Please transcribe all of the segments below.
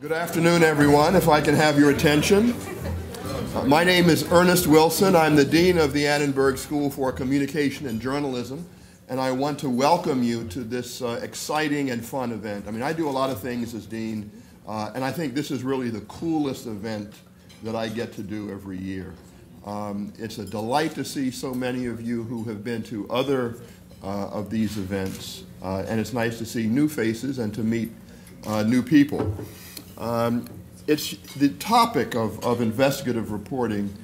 Good afternoon, everyone. If I can have your attention. My name is Ernest Wilson. I'm the Dean of the Annenberg School for Communication and Journalism, and I want to welcome you to this exciting and fun event. I mean, I do a lot of things as Dean, and I think this is really the coolest event that I get to do every year. It's a delight to see so many of you who have been to other of these events, and it's nice to see new faces and to meet new people. It's the topic of investigative reporting,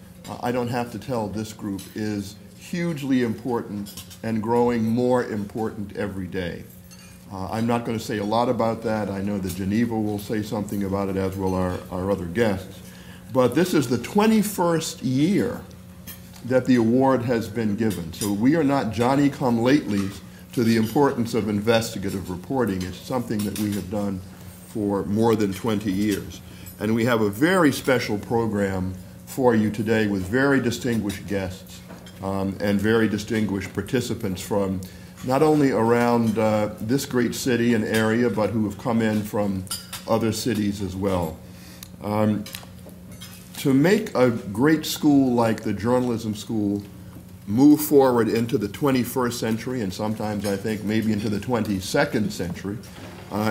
I don't have to tell this group, is hugely important and growing more important every day. I'm not going to say a lot about that. I know that Geneva will say something about it, as will our other guests. But this is the 21st year that the award has been given. So we are not Johnny-come-latelys to the importance of investigative reporting. It's something that we have done for more than 20 years. And we have a very special program for you today with very distinguished guests and very distinguished participants from not only around this great city and area, but who have come in from other cities as well. To make a great school like the journalism school move forward into the 21st century, and sometimes I think maybe into the 22nd century,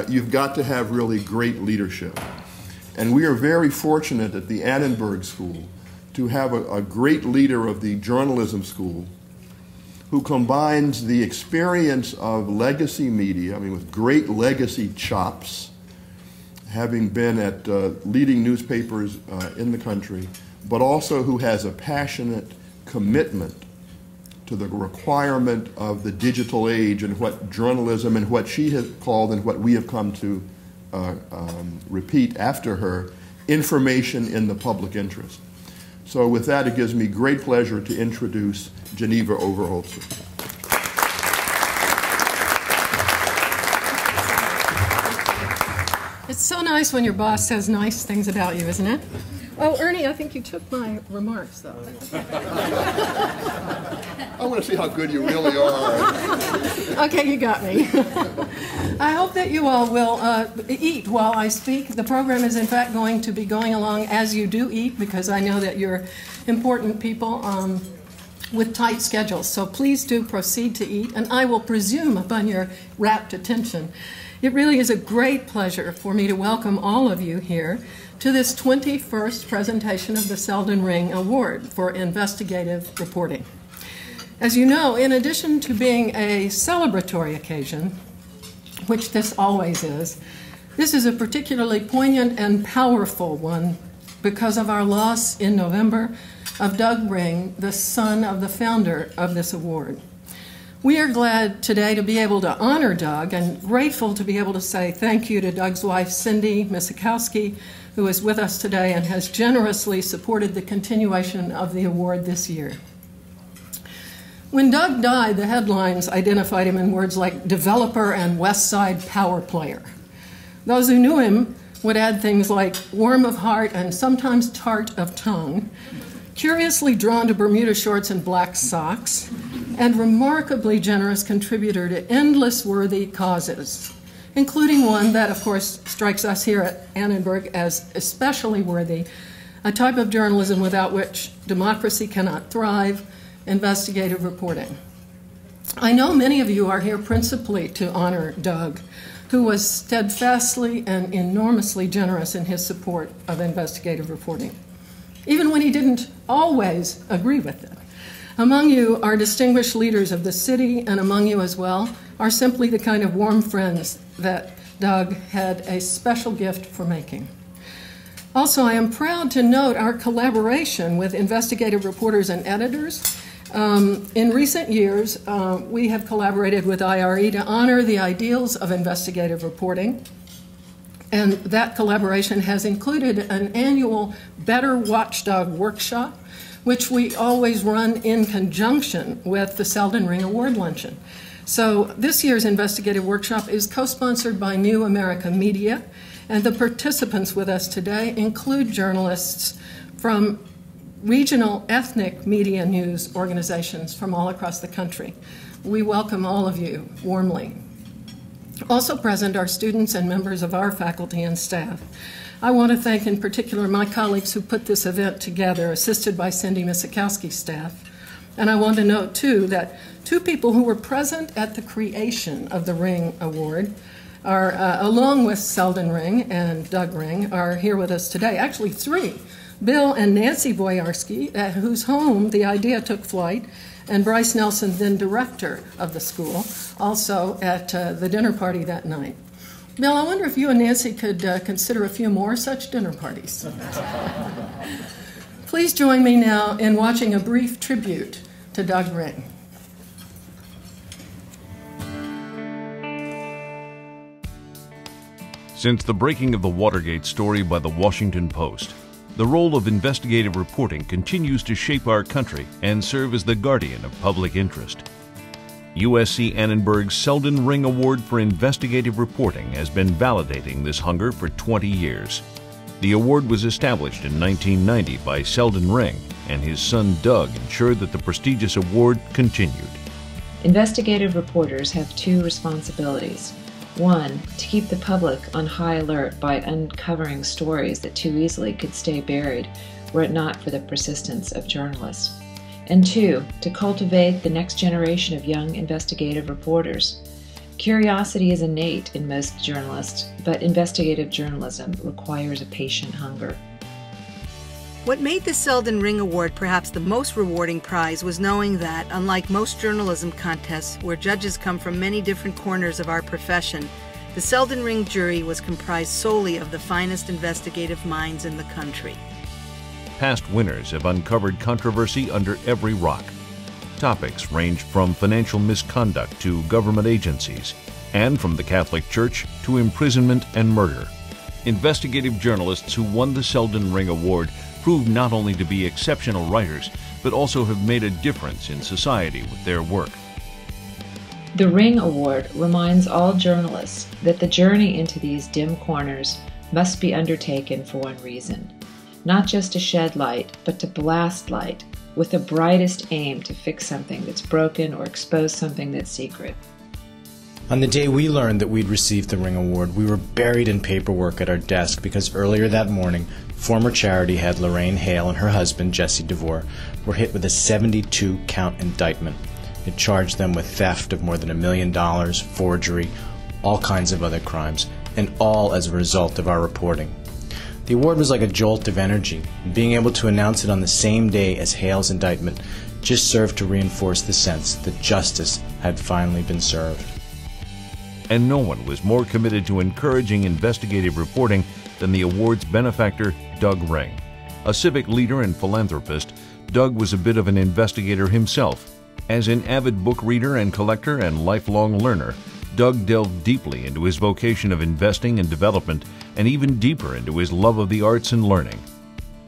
you've got to have really great leadership. And we are very fortunate at the Annenberg School to have a great leader of the journalism school who combines the experience of legacy media, I mean with great legacy chops, having been at leading newspapers in the country, but also who has a passionate commitment to the requirement of the digital age and what journalism and what she has called and what we have come to repeat after her, information in the public interest. So with that, it gives me great pleasure to introduce Geneva Overholzer. It's so nice when your boss says nice things about you, isn't it? Oh, Ernie, I think you took my remarks, though. I want to see how good you really are. Okay, you got me. I hope that you all will eat while I speak. The program is, in fact, going to be going along as you do eat, because I know that you're important people with tight schedules. So please do proceed to eat, and I will presume upon your rapt attention. It really is a great pleasure for me to welcome all of you here to this 21st presentation of the Selden Ring Award for Investigative Reporting. As you know, in addition to being a celebratory occasion, which this always is, this is a particularly poignant and powerful one because of our loss in November of Doug Ring, the son of the founder of this award. We are glad today to be able to honor Doug and grateful to be able to say thank you to Doug's wife, Cindy Misikowski, who is with us today and has generously supported the continuation of the award this year. When Doug died, the headlines identified him in words like developer and West Side power player. Those who knew him would add things like warm of heart and sometimes tart of tongue, curiously drawn to Bermuda shorts and black socks, and remarkably generous contributor to endless worthy causes, including one that, of course, strikes us here at Annenberg as especially worthy, a type of journalism without which democracy cannot thrive, investigative reporting. I know many of you are here principally to honor Doug, who was steadfastly and enormously generous in his support of investigative reporting, even when he didn't always agree with it. Among you are distinguished leaders of the city, and among you as well are simply the kind of warm friends that Doug had a special gift for making. Also, I am proud to note our collaboration with investigative reporters and editors. In recent years, we have collaborated with IRE to honor the ideals of investigative reporting, and that collaboration has included an annual Better Watchdog workshop, which we always run in conjunction with the Selden Ring Award Luncheon. So this year's investigative workshop is co-sponsored by New America Media, and the participants with us today include journalists from regional ethnic media news organizations from all across the country. We welcome all of you warmly. Also present are students and members of our faculty and staff. I want to thank in particular my colleagues who put this event together, assisted by Cindy Misakowski's staff. And I want to note, too, that two people who were present at the creation of the Ring Award are, along with Selden Ring and Doug Ring, are here with us today. Actually, three. Bill and Nancy Boyarsky, at whose home the idea took flight, and Bryce Nelson, then director of the school, also at the dinner party that night. Bill, I wonder if you and Nancy could consider a few more such dinner parties. Please join me now in watching a brief tribute to Doug Ring. Since the breaking of the Watergate story by the Washington Post, the role of investigative reporting continues to shape our country and serve as the guardian of public interest. USC Annenberg's Selden Ring Award for Investigative Reporting has been validating this hunger for 20 years. The award was established in 1990 by Selden Ring, and his son Doug ensured that the prestigious award continued. Investigative reporters have two responsibilities. One, to keep the public on high alert by uncovering stories that too easily could stay buried were it not for the persistence of journalists. And two, to cultivate the next generation of young investigative reporters. Curiosity is innate in most journalists, but investigative journalism requires a patient hunger. What made the Selden Ring Award perhaps the most rewarding prize was knowing that, unlike most journalism contests where judges come from many different corners of our profession, the Selden Ring jury was comprised solely of the finest investigative minds in the country. Past winners have uncovered controversy under every rock. Topics ranged from financial misconduct to government agencies, and from the Catholic Church to imprisonment and murder. Investigative journalists who won the Selden Ring Award proved not only to be exceptional writers, but also have made a difference in society with their work. The Ring Award reminds all journalists that the journey into these dim corners must be undertaken for one reason. Not just to shed light, but to blast light, with the brightest aim to fix something that's broken or expose something that's secret. On the day we learned that we'd received the Ring Award, we were buried in paperwork at our desk because earlier that morning, former charity head Lorraine Hale and her husband, Jesse DeVore, were hit with a 72-count indictment. It charged them with theft of more than $1 million, forgery, all kinds of other crimes, and all as a result of our reporting. The award was like a jolt of energy, and being able to announce it on the same day as Hale's indictment just served to reinforce the sense that justice had finally been served. And no one was more committed to encouraging investigative reporting than the award's benefactor, Doug Ring. A civic leader and philanthropist, Doug was a bit of an investigator himself. As an avid book reader and collector and lifelong learner, Doug delved deeply into his vocation of investing and development, and even deeper into his love of the arts and learning.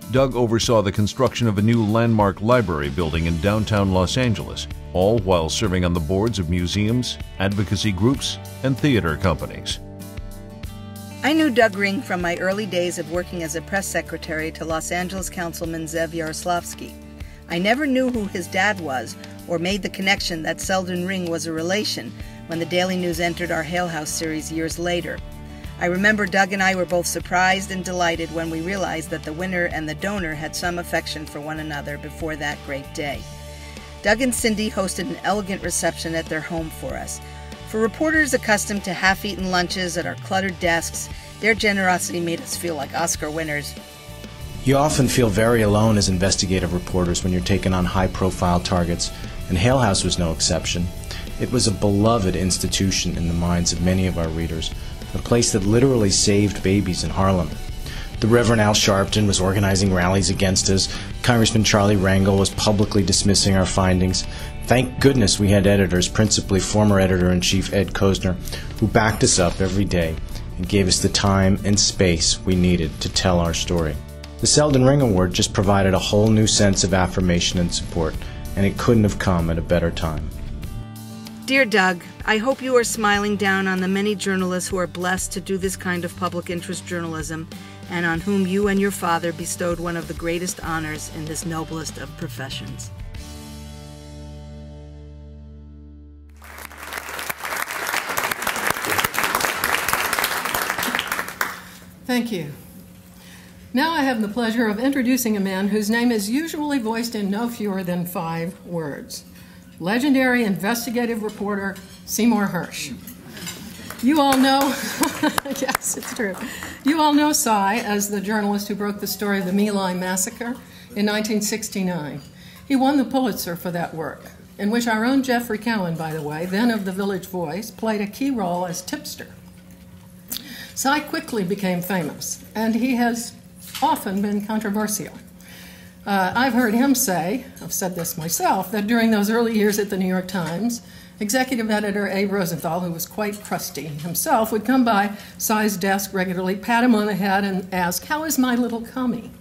Doug oversaw the construction of a new landmark library building in downtown Los Angeles, all while serving on the boards of museums, advocacy groups, and theater companies. I knew Doug Ring from my early days of working as a press secretary to Los Angeles Councilman Zev Yaroslavsky. I never knew who his dad was or made the connection that Selden Ring was a relation when the Daily News entered our Hale House series years later. I remember Doug and I were both surprised and delighted when we realized that the winner and the donor had some affection for one another before that great day. Doug and Cindy hosted an elegant reception at their home for us. For reporters accustomed to half-eaten lunches at our cluttered desks, their generosity made us feel like Oscar winners. You often feel very alone as investigative reporters when you're taking on high-profile targets, and Hale House was no exception. It was a beloved institution in the minds of many of our readers, a place that literally saved babies in Harlem. The Reverend Al Sharpton was organizing rallies against us. Congressman Charlie Rangel was publicly dismissing our findings. Thank goodness we had editors, principally former editor-in-chief Ed Kozner, who backed us up every day and gave us the time and space we needed to tell our story. The Selden Ring Award just provided a whole new sense of affirmation and support, and it couldn't have come at a better time. Dear Doug, I hope you are smiling down on the many journalists who are blessed to do this kind of public interest journalism, and on whom you and your father bestowed one of the greatest honors in this noblest of professions. Thank you. Now I have the pleasure of introducing a man whose name is usually voiced in no fewer than 5 words. Legendary investigative reporter Seymour Hersh. You all know, yes, it's true. You all know Cy as the journalist who broke the story of the My Lai massacre in 1969. He won the Pulitzer for that work, in which our own Jeffrey Cowan, by the way, then of the Village Voice, played a key role as tipster. Cy quickly became famous, and he has often been controversial. I've heard him say, I've said this myself, that during those early years at the New York Times, executive editor Abe Rosenthal, who was quite crusty himself, would come by Cy's desk regularly, pat him on the head, and ask, "How is my little commie?"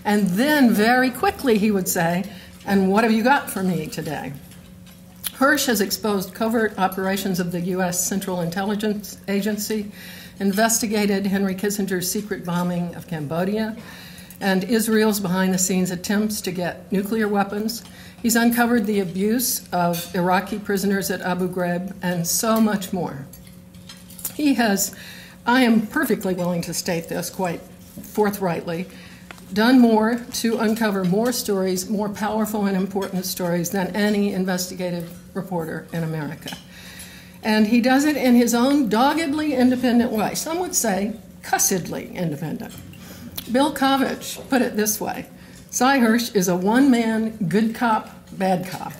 And then very quickly he would say, "And what have you got for me today?" Hersh has exposed covert operations of the U.S. Central Intelligence Agency, investigated Henry Kissinger's secret bombing of Cambodia, and Israel's behind-the-scenes attempts to get nuclear weapons. He's uncovered the abuse of Iraqi prisoners at Abu Ghraib, and so much more. He has, I am perfectly willing to state this quite forthrightly, done more to uncover more stories, more powerful and important stories than any investigative reporter in America. And he does it in his own doggedly independent way. Some would say cussedly independent. Bill Kovach put it this way: Cy Hersh is a one-man good cop, bad cop.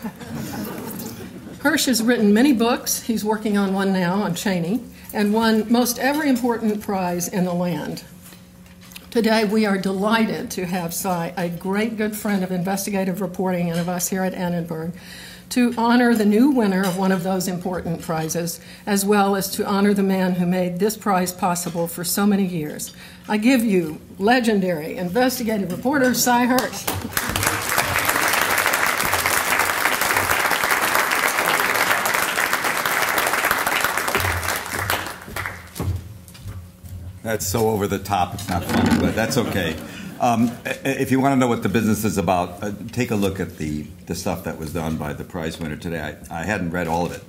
Hersh has written many books. He's working on one now on Cheney, and won most every important prize in the land. Today, we are delighted to have Cy, a great good friend of investigative reporting and of us here at Annenberg, to honor the new winner of one of those important prizes, as well as to honor the man who made this prize possible for so many years. I give you legendary investigative reporter Cy Hersh. That's so over the top, it's not funny, but that's okay. If you want to know what the business is about, take a look at the stuff that was done by the prize winner today. I hadn't read all of it.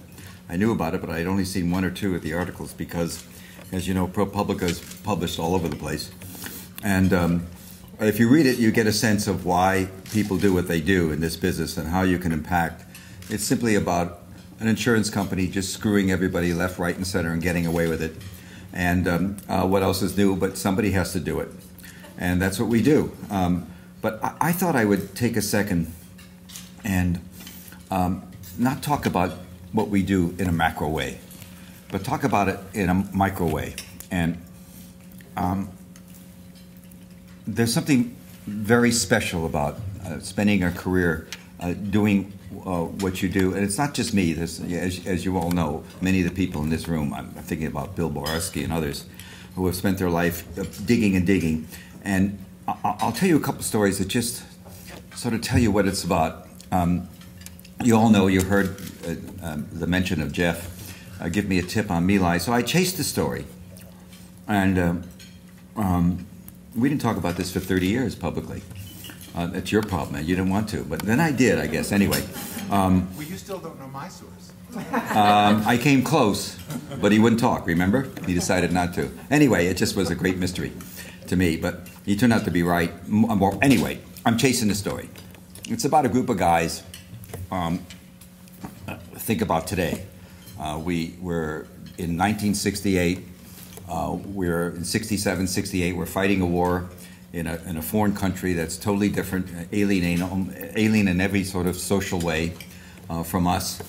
I knew about it, but I'd only seen 1 or 2 of the articles because, as you know, ProPublica is published all over the place. And if you read it, you get a sense of why people do what they do in this business and how you can impact. It's simply about an insurance company just screwing everybody left, right, and center and getting away with it. And what else is new? But somebody has to do it. And that's what we do. But I thought I would take a second and not talk about what we do in a macro way, but talk about it in a micro way. And there's something very special about spending a career doing what you do. And it's not just me. As you all know, many of the people in this room, I'm thinking about Bill Borarsky and others, who have spent their life digging and digging. And I'll tell you a couple stories that just sort of tell you what it's about. You all know, you heard the mention of Jeff give me a tip on My Lai. So I chased the story. And we didn't talk about this for 30 years publicly. That's your problem, man. You didn't want to. But then I did, I guess. Anyway. Well, you still don't know my source. I came close, but he wouldn't talk, remember? He decided not to. Anyway, it just was a great mystery to me, but he turned out to be right. Well, anyway, I'm chasing the story. It's about a group of guys. Think about today. We were in 1968. We're in 67, 68. We're fighting a war in a foreign country that's totally different, alien in every sort of social way from us.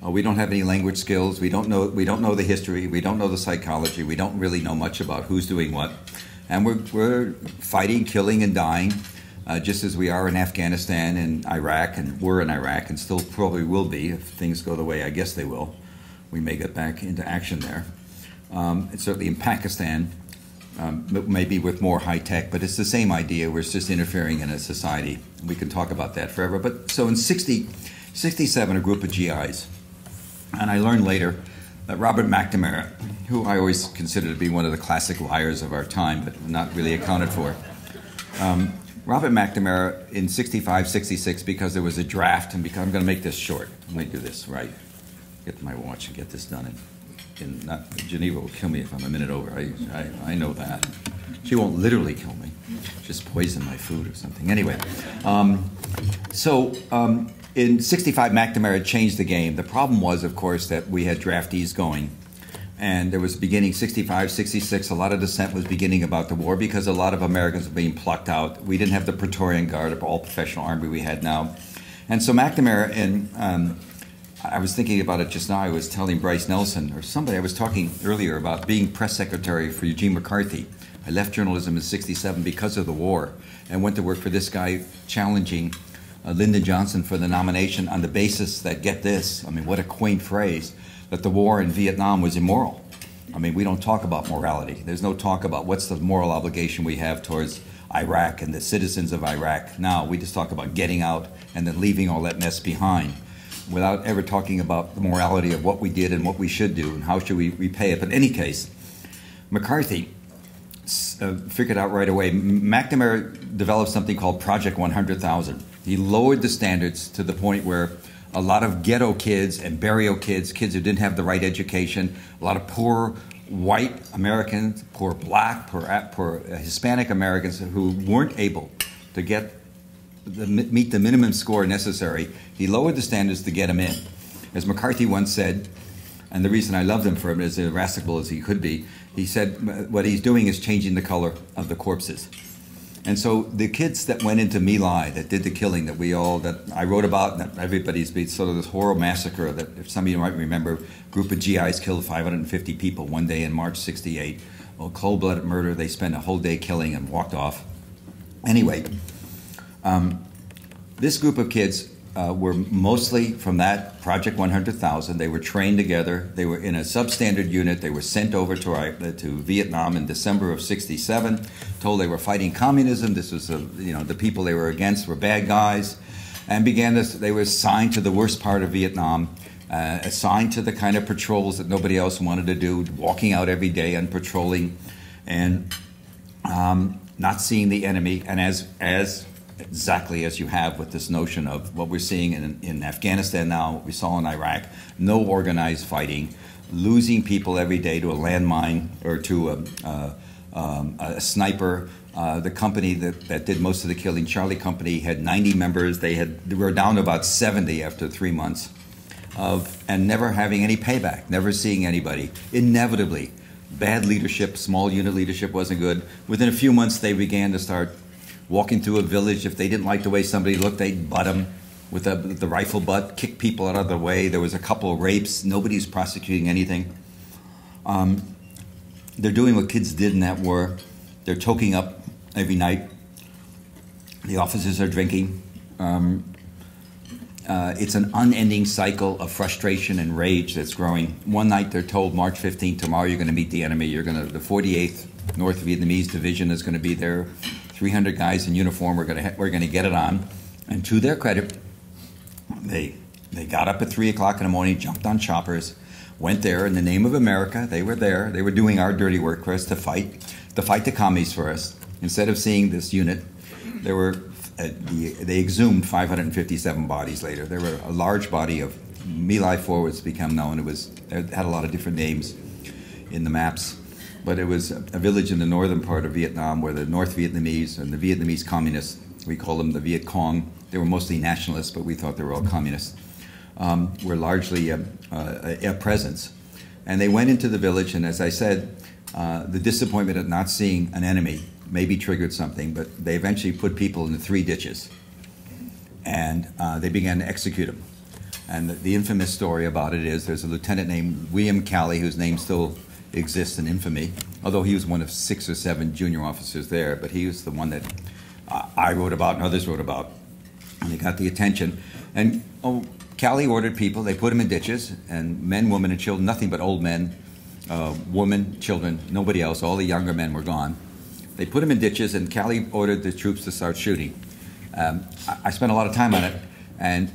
We don't have any language skills. We don't know the history. We don't know the psychology. We don't really know much about who's doing what. And we're fighting, killing, and dying, just as we are in Afghanistan and Iraq, and were in Iraq, and still probably will be if things go the way I guess they will. We may get back into action there. And certainly in Pakistan, maybe with more high tech, but it's the same idea. We're just interfering in a society. We can talk about that forever. But so in 67, a group of GIs, and I learned later that Robert McNamara, who I always consider to be one of the classic liars of our time, but not really accounted for. Robert McNamara in 65, 66, because there was a draft, and because I'm going to make this short. Let me do this right. Get to my watch and get this done in Geneva will kill me if I'm a minute over. I know that. She won't literally kill me, just poison my food or something. Anyway, in '65, McNamara changed the game. The problem was, of course, that we had draftees going. And there was beginning 65, 66, a lot of dissent was beginning about the war because a lot of Americans were being plucked out. We didn't have the Praetorian Guard, or all professional army we had now. And so McNamara, and I was thinking about it just now, I was telling Bryce Nelson, or somebody, I was talking earlier about being press secretary for Eugene McCarthy. I left journalism in '67 because of the war and went to work for this guy challenging Lyndon Johnson for the nomination on the basis that, get this, I mean, what a quaint phrase, that the war in Vietnam was immoral. I mean, we don't talk about morality. There's no talk about what's the moral obligation we have towards Iraq and the citizens of Iraq. Now, we just talk about getting out and then leaving all that mess behind without ever talking about the morality of what we did and what we should do and how should we repay it. But in any case, McCarthy figured out right away. McNamara developed something called Project 100,000. He lowered the standards to the point where a lot of ghetto kids and barrio kids, kids who didn't have the right education, a lot of poor white Americans, poor black, poor Hispanic Americans who weren't able to meet the minimum score necessary. He lowered the standards to get them in. As McCarthy once said, and the reason I loved him for him, as irascible as he could be, he said what he's doing is changing the color of the corpses. And so the kids that went into My Lai, that did the killing that I wrote about, and that everybody's been sort of this horrible massacre that, if some of you might remember, a group of GIs killed 550 people one day in March '68. Well, cold-blooded murder, they spent a whole day killing and walked off. Anyway, this group of kids were mostly from that Project 100,000. They were trained together. They were in a substandard unit. They were sent over to Vietnam in December of '67, told they were fighting communism. This was, the people they were against were bad guys, and they were assigned to the worst part of Vietnam, assigned to the kind of patrols that nobody else wanted to do, walking out every day and patrolling, and not seeing the enemy, and as exactly as you have with this notion of what we're seeing in Afghanistan now, what we saw in Iraq, no organized fighting, losing people every day to a landmine or to a sniper. The company that did most of the killing, Charlie Company, had 90 members. They were down to about 70 after 3 months and never having any payback, never seeing anybody. Inevitably, bad leadership, small unit leadership wasn't good. Within a few months, they began to start walking through a village. If they didn't like the way somebody looked, they'd butt them with the rifle butt, kick people out of the way. There was a couple of rapes. Nobody's prosecuting anything. They're doing what kids did in that war. They're toking up every night. The officers are drinking. It's an unending cycle of frustration and rage that's growing. One night they're told, March 15th, tomorrow you're going to meet the enemy. The 48th North Vietnamese Division is going to be there. 300 guys in uniform. We're going to get it on. And to their credit, they got up at 3 o'clock in the morning, jumped on choppers, went there in the name of America. They were there. They were doing our dirty work for us to fight the commies for us. Instead of seeing this unit, they exhumed 557 bodies later. There were a large body of My Lai 4 was become known. It had a lot of different names in the maps. But it was a village in the northern part of Vietnam where the North Vietnamese and the Vietnamese communists, we call them the Viet Cong, they were mostly nationalists, but we thought they were all communists, were largely a presence. And they went into the village, and as I said, the disappointment of not seeing an enemy maybe triggered something, but they eventually put people in the 3 ditches. And they began to execute them. And the infamous story about it is there's a lieutenant named William Calley, whose name still exists in infamy, although he was one of 6 or 7 junior officers there, but he was the one that I wrote about and others wrote about, and he got the attention. And Calley ordered people, they put them in ditches, and men, women, and children, nothing but old men, women, children, nobody else, all the younger men were gone. They put them in ditches, and Calley ordered the troops to start shooting. I spent a lot of time on it, and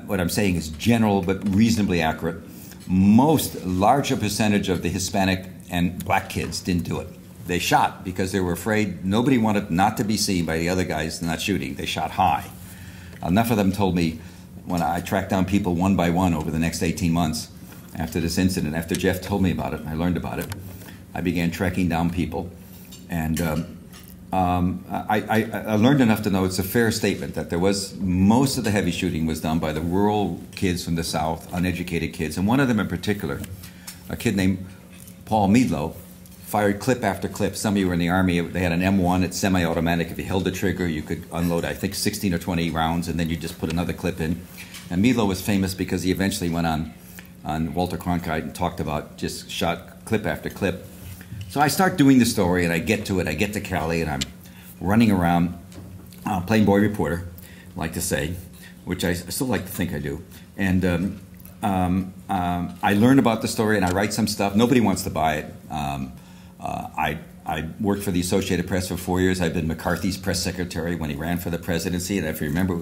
what I'm saying is general but reasonably accurate. Larger percentage of the Hispanic and black kids didn't do it. They shot because they were afraid. Nobody wanted not to be seen by the other guys not shooting. They shot high. Enough of them told me, when I tracked down people one by one over the next 18 months, after this incident, after Jeff told me about it and I learned about it, I began tracking down people. And I learned enough to know it's a fair statement that most of the heavy shooting was done by the rural kids from the South, uneducated kids. And one of them in particular, a kid named Paul Meadlow, fired clip after clip. Some of you were in the Army. They had an M1. It's semi-automatic. If you held the trigger, you could unload, I think, 16 or 20 rounds, and then you just put another clip in. And Meadlow was famous because he eventually went on Walter Cronkite and talked about just shot clip after clip. So I start doing the story, and I get to it. I get to Cali, and I'm running around playing boy reporter, I like to say, which I still like to think I do. And I learn about the story, and I write some stuff. Nobody wants to buy it. I worked for the Associated Press for 4 years. I've been McCarthy's press secretary when he ran for the presidency. And if you remember,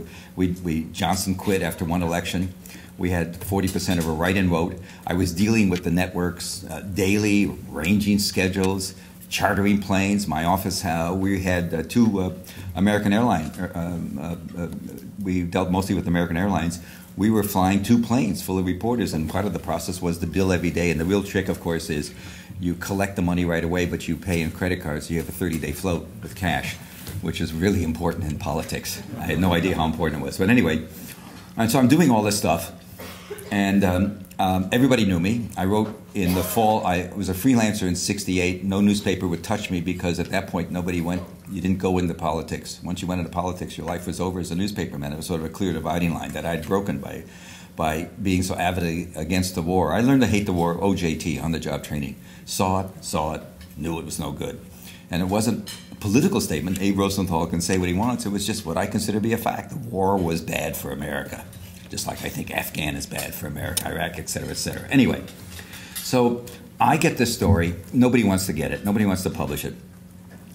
Johnson quit after one election. We had 40% of a write-in vote. I was dealing with the networks daily, arranging schedules, chartering planes. My office, we had two American Airlines. We dealt mostly with American Airlines. We were flying 2 planes full of reporters, and part of the process was to bill every day. And the real trick, of course, is you collect the money right away, but you pay in credit cards. So you have a 30-day float with cash, which is really important in politics. I had no idea how important it was. But anyway, and so I'm doing all this stuff, and everybody knew me. I wrote in the fall. I was a freelancer in '68. No newspaper would touch me because at that point nobody went. You didn't go into politics. Once you went into politics, your life was over as a newspaperman. It was sort of a clear dividing line that I'd broken by being so avidly against the war. I learned to hate the war, OJT, on-the-job training. Saw it, knew it was no good. And it wasn't a political statement. Abe Rosenthal can say what he wants. It was just what I consider to be a fact. The war was bad for America, just like I think Afghan is bad for America, Iraq, et cetera, et cetera. Anyway, so I get this story. Nobody wants to get it. Nobody wants to publish it.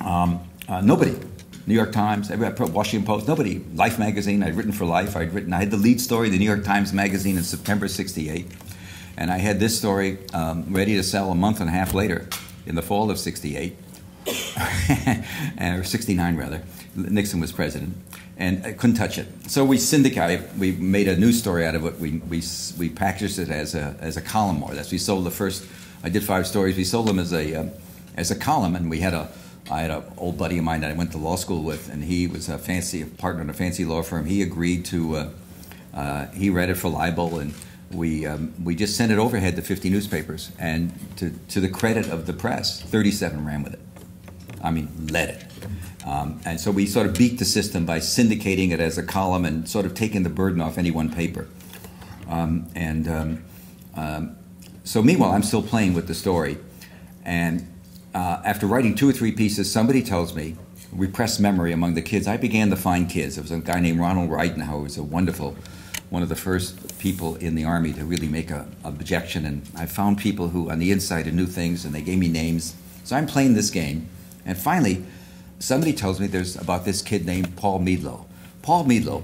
Nobody. New York Times, Washington Post, nobody. Life magazine, I'd written for Life. I had the lead story of the New York Times magazine in September '68. And I had this story ready to sell a month and a half later in the fall of '68, or '69 rather. Nixon was president, and I couldn't touch it. So we syndicated. We made a news story out of it. We packaged it as a column, more or less. We sold the first. I did 5 stories. We sold them as a column, and I had an old buddy of mine that I went to law school with, and he was a partner in a fancy law firm. He agreed to. He read it for libel, and we just sent it overhead to 50 newspapers, and to the credit of the press, 37 ran with it. I mean, led it. And so we sort of beat the system by syndicating it as a column and sort of taking the burden off any one paper. So meanwhile, I'm still playing with the story. And after writing 2 or 3 pieces, somebody tells me, repressed memory among the kids, I began to find kids. There was a guy named Ronald Reidenhauer, who was one of the first people in the Army to really make an objection. And I found people who on the inside knew things, and they gave me names. So I'm playing this game. And finally, somebody tells me there's about this kid named Paul Meadlow. Paul Meadlow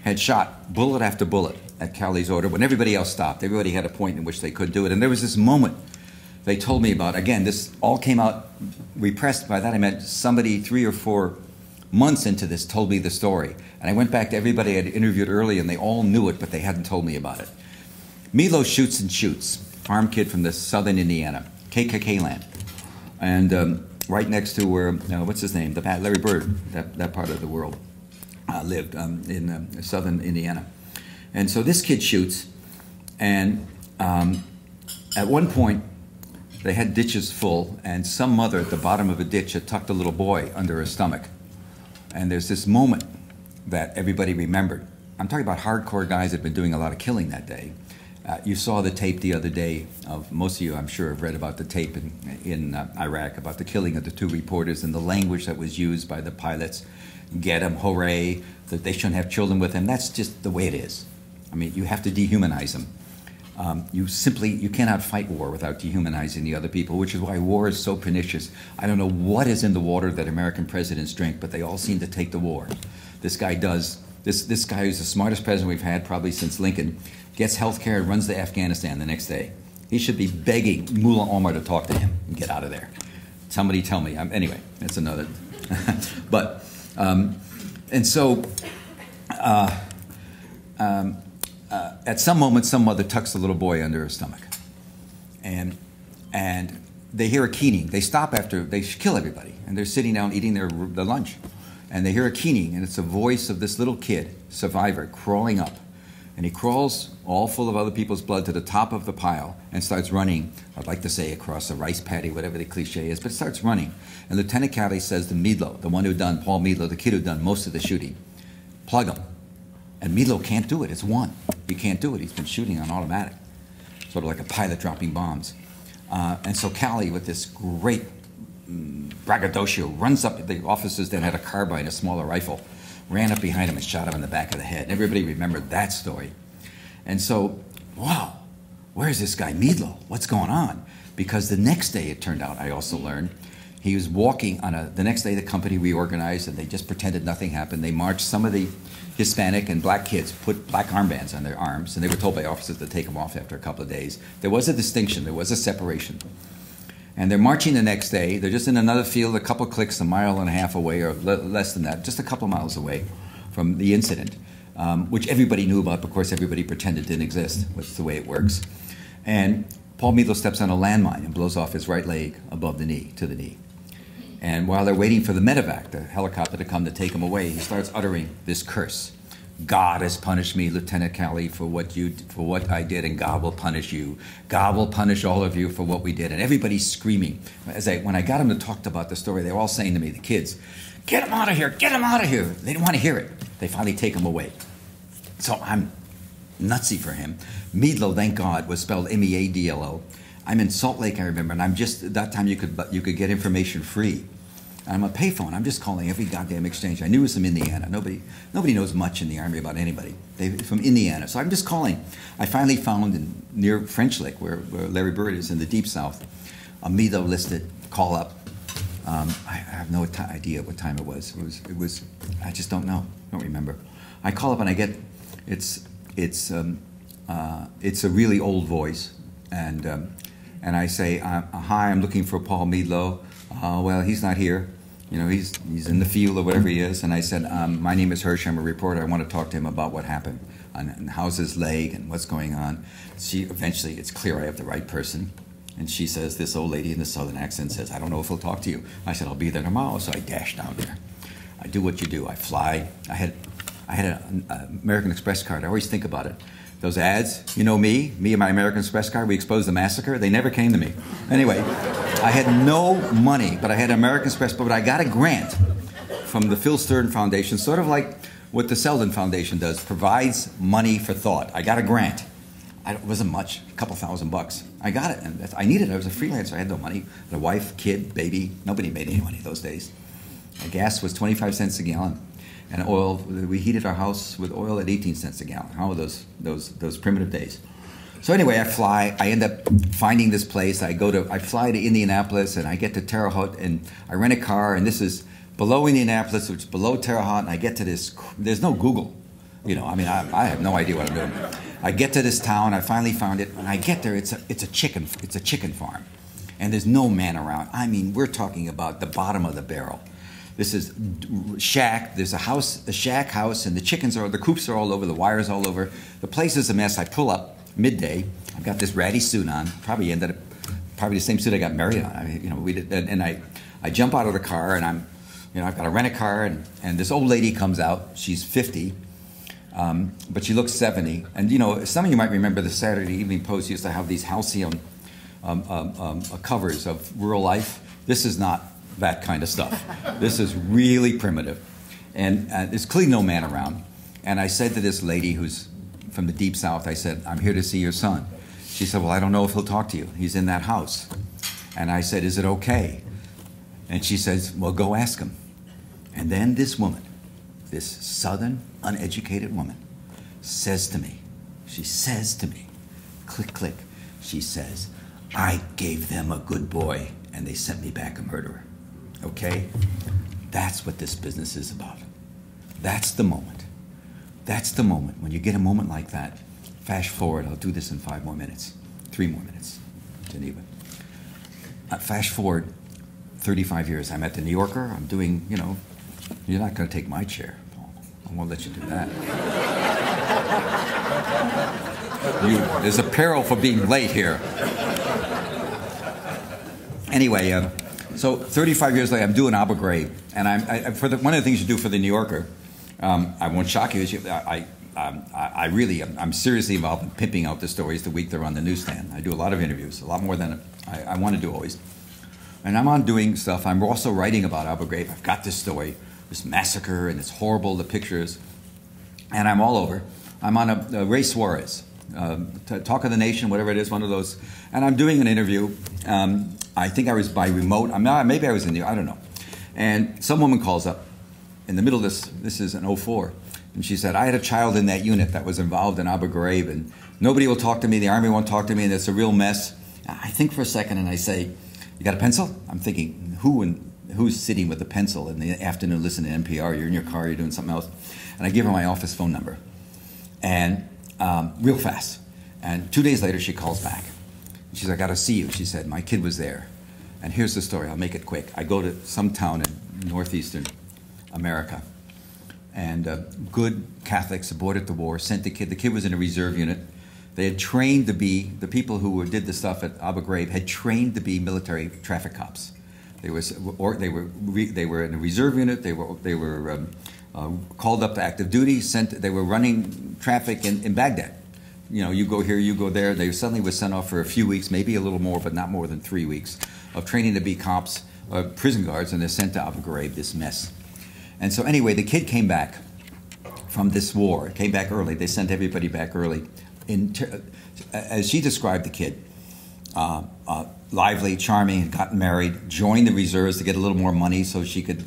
had shot bullet after bullet at Cali's order when everybody else stopped. Everybody had a point in which they could do it. And there was this moment they told me about. Again, this all came out repressed. By that I meant somebody 3 or 4 months into this told me the story. And I went back to everybody I'd interviewed early, and they all knew it, but they hadn't told me about it. Meadlow shoots and shoots. Farm kid from the southern Indiana, KKK land. And right next to where, what's his name? Larry Bird, that part of the world, lived in southern Indiana. And so this kid shoots, and at one point, they had ditches full, and some mother at the bottom of a ditch had tucked a little boy under her stomach. And there's this moment that everybody remembered. I'm talking about hardcore guys that had been doing a lot of killing that day. You saw the tape the other day. Most of you, I'm sure, have read about the tape in Iraq, about the killing of the 2 reporters and the language that was used by the pilots. Get them, hooray, that they shouldn't have children with them. That's just the way it is. I mean, you have to dehumanize them. You cannot fight war without dehumanizing the other people, which is why war is so pernicious. I don't know what is in the water that American presidents drink, but they all seem to take the war. This guy does. This guy who's the smartest president we've had probably since Lincoln, gets health care and runs to Afghanistan the next day. He should be begging Mullah Omar to talk to him and get out of there. Somebody tell me. Anyway, that's another. But, and so, at some moment, some mother tucks a little boy under her stomach. and they hear a keening. They stop after they kill everybody, and they're sitting down eating their lunch, and they hear a keening, and it's the voice of this little kid, survivor, crawling up. And he crawls, all full of other people's blood, to the top of the pile and starts running, I'd like to say across a rice paddy, whatever the cliche is, but starts running. And Lieutenant Calley says to Meadlow, the one who done, Paul Meadlow, the kid who done most of the shooting, plug him. And Meadlow can't do it. It's one. He can't do it. He's been shooting on automatic, sort of like a pilot dropping bombs. And so Calley, with this great braggadocio, runs up. The officers then had a carbine, a smaller rifle, ran up behind him and shot him in the back of the head. Everybody remembered that story. And so, wow, where's this guy Meadlow? What's going on? Because the next day, it turned out, I also learned, he was walking on the next day the company reorganized and they just pretended nothing happened. They marched some of the Hispanic and black kids, put black armbands on their arms, and they were told by officers to take them off after a couple of days. There was a distinction, there was a separation. And they're marching the next day. They're just in another field, a couple clicks, a mile and a half away, or less than that, just a couple miles away from the incident, which everybody knew about. Of course, everybody pretended didn't exist, which is the way it works. And Paul Meadlow steps on a landmine and blows off his right leg above the knee, to the knee. And while they're waiting for the medevac, the helicopter, to come to take him away, he starts uttering this curse. God has punished me, Lieutenant Calley, for what I did, and God will punish you. God will punish all of you for what we did. And everybody's screaming. When I got them to talk about the story, they were all saying to me, the kids, get him out of here, get him out of here. They didn't want to hear it. They finally take him away. So I'm nutsy for him. Meadlow, thank God, was spelled M-E-A-D-L-O. I'm in Salt Lake, I remember, and at that time you could get information free. I'm a payphone. I'm just calling every goddamn exchange. I knew it was from Indiana. Nobody knows much in the Army about anybody. They're from Indiana. So I'm just calling. I finally found near French Lick, where Larry Bird is in the Deep South, a Meadlow listed call up. I have no idea what time it was. It was. I just don't know. I don't remember. I call up and I get. It's a really old voice, and I say, hi, I'm looking for Paul Meadlow. Well, he's not here. You know, he's in the field or whatever he is. And I said, my name is Hersh. I'm a reporter. I want to talk to him about what happened and how's his leg and what's going on. Eventually, it's clear I have the right person. And she says, this old lady in the southern accent says, I don't know if he'll talk to you. I said, I'll be there tomorrow. So I dash down there. I do what you do. I fly. I had an American Express card. I always think about it. Those ads, you know me and my American Express card, we exposed the massacre. They never came to me. Anyway, I had no money, but I had American Express, but I got a grant from the Phil Stern Foundation, sort of like what the Selden Foundation does, provides money for thought. I got a grant. It wasn't much, a couple $1,000. I got it, and I needed it. I was a freelancer. I had no money. I had a wife, kid, baby. Nobody made any money those days. Gas was 25 cents a gallon. And oil, we heated our house with oil at 18 cents a gallon. How were those primitive days? So anyway, I fly. I end up finding this place. I fly to Indianapolis, and I get to Terre Haute, and I rent a car. And this is below Indianapolis, which is below Terre Haute. And I get to this. There's no Google, you know. I mean, I have no idea what I'm doing. I get to this town. I finally found it. When I get there, it's a chicken farm, and there's no man around. I mean, we're talking about the bottom of the barrel. This is shack. There's a shack house, and the coops are all over, the wires all over. The place is a mess. I pull up midday. I've got this ratty suit on. Probably the same suit I got married on. I jump out of the car, and I've got to rent a car, and this old lady comes out. She's 50, but she looks 70. And some of you might remember the Saturday Evening Post used to have these halcyon covers of rural life. This is not that kind of stuff. This is really primitive. And there's clearly no man around. And I said to this lady who's from the Deep South, I said, I'm here to see your son. She said, well, I don't know if he'll talk to you. He's in that house. And I said, is it okay? And she says, well, go ask him. And then this woman, this southern, uneducated woman, says to me, click, click, she says, I gave them a good boy, and they sent me back a murderer. Okay? That's what this business is about. That's the moment. That's the moment. When you get a moment like that, fast forward, I'll do this in 3 more minutes, Geneva. Fast forward 35 years. I'm at the New Yorker. I'm doing, you're not going to take my chair, Paul. I won't let you do that. There's a peril for being late here. Anyway, so 35 years later, I'm doing Abu Ghraib, and one of the things you do for the New Yorker, I won't shock you, I'm seriously involved in pimping out the stories the week they're on the newsstand. I do a lot of interviews, a lot more than I want to do always. And I'm on doing stuff. I'm also writing about Abu Ghraib. I've got this story, this massacre, and it's horrible, the pictures. And I'm all over. I'm on a Ray Suarez, Talk of the Nation, whatever it is, one of those. And I'm doing an interview. I think I was by remote. Maybe I was in the, I don't know. And some woman calls up in the middle of this is in 04. And she said, I had a child in that unit that was involved in Abu Ghraib, and nobody will talk to me, the Army won't talk to me, and it's a real mess. I think for a second, and I say, you got a pencil? I'm thinking, who's sitting with a pencil in the afternoon listening to NPR? You're in your car, you're doing something else. And I give her my office phone number, and real fast. And 2 days later, she calls back. She said, I got to see you. She said, my kid was there. And here's the story. I'll make it quick. I go to some town in northeastern America, and good Catholics aborted the war, sent the kid. The kid was in a reserve unit. They had trained to be, the people who did the stuff at Abu Ghraib had trained to be military traffic cops. They were in a reserve unit. They were called up to active duty. They were running traffic in Baghdad. You know, you go here, you go there. They suddenly were sent off for a few weeks, maybe a little more, but not more than 3 weeks, of training to be cops, prison guards, and they're sent to Abu Ghraib, this mess. And so anyway, the kid came back from this war. Came back early. They sent everybody back early. As she described the kid, lively, charming, got married, joined the reserves to get a little more money so she could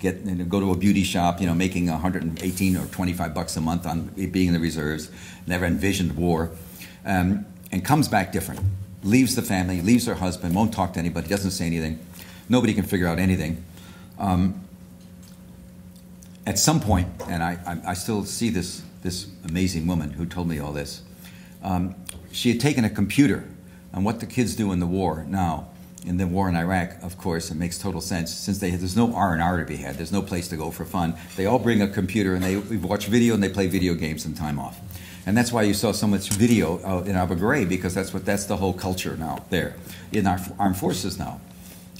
go to a beauty shop, making $118 or $25 a month on being in the reserves. Never envisioned war, and comes back different. Leaves the family, leaves her husband, won't talk to anybody, doesn't say anything. Nobody can figure out anything. At some point, and I still see this amazing woman who told me all this. She had taken a computer on what the kids do in the war now. In the war in Iraq, of course, it makes total sense. Since there's no R&R to be had, there's no place to go for fun. They all bring a computer and they watch video and they play video games in time off. And that's why you saw so much video in Abu Ghraib, because that's the whole culture now there in our armed forces now.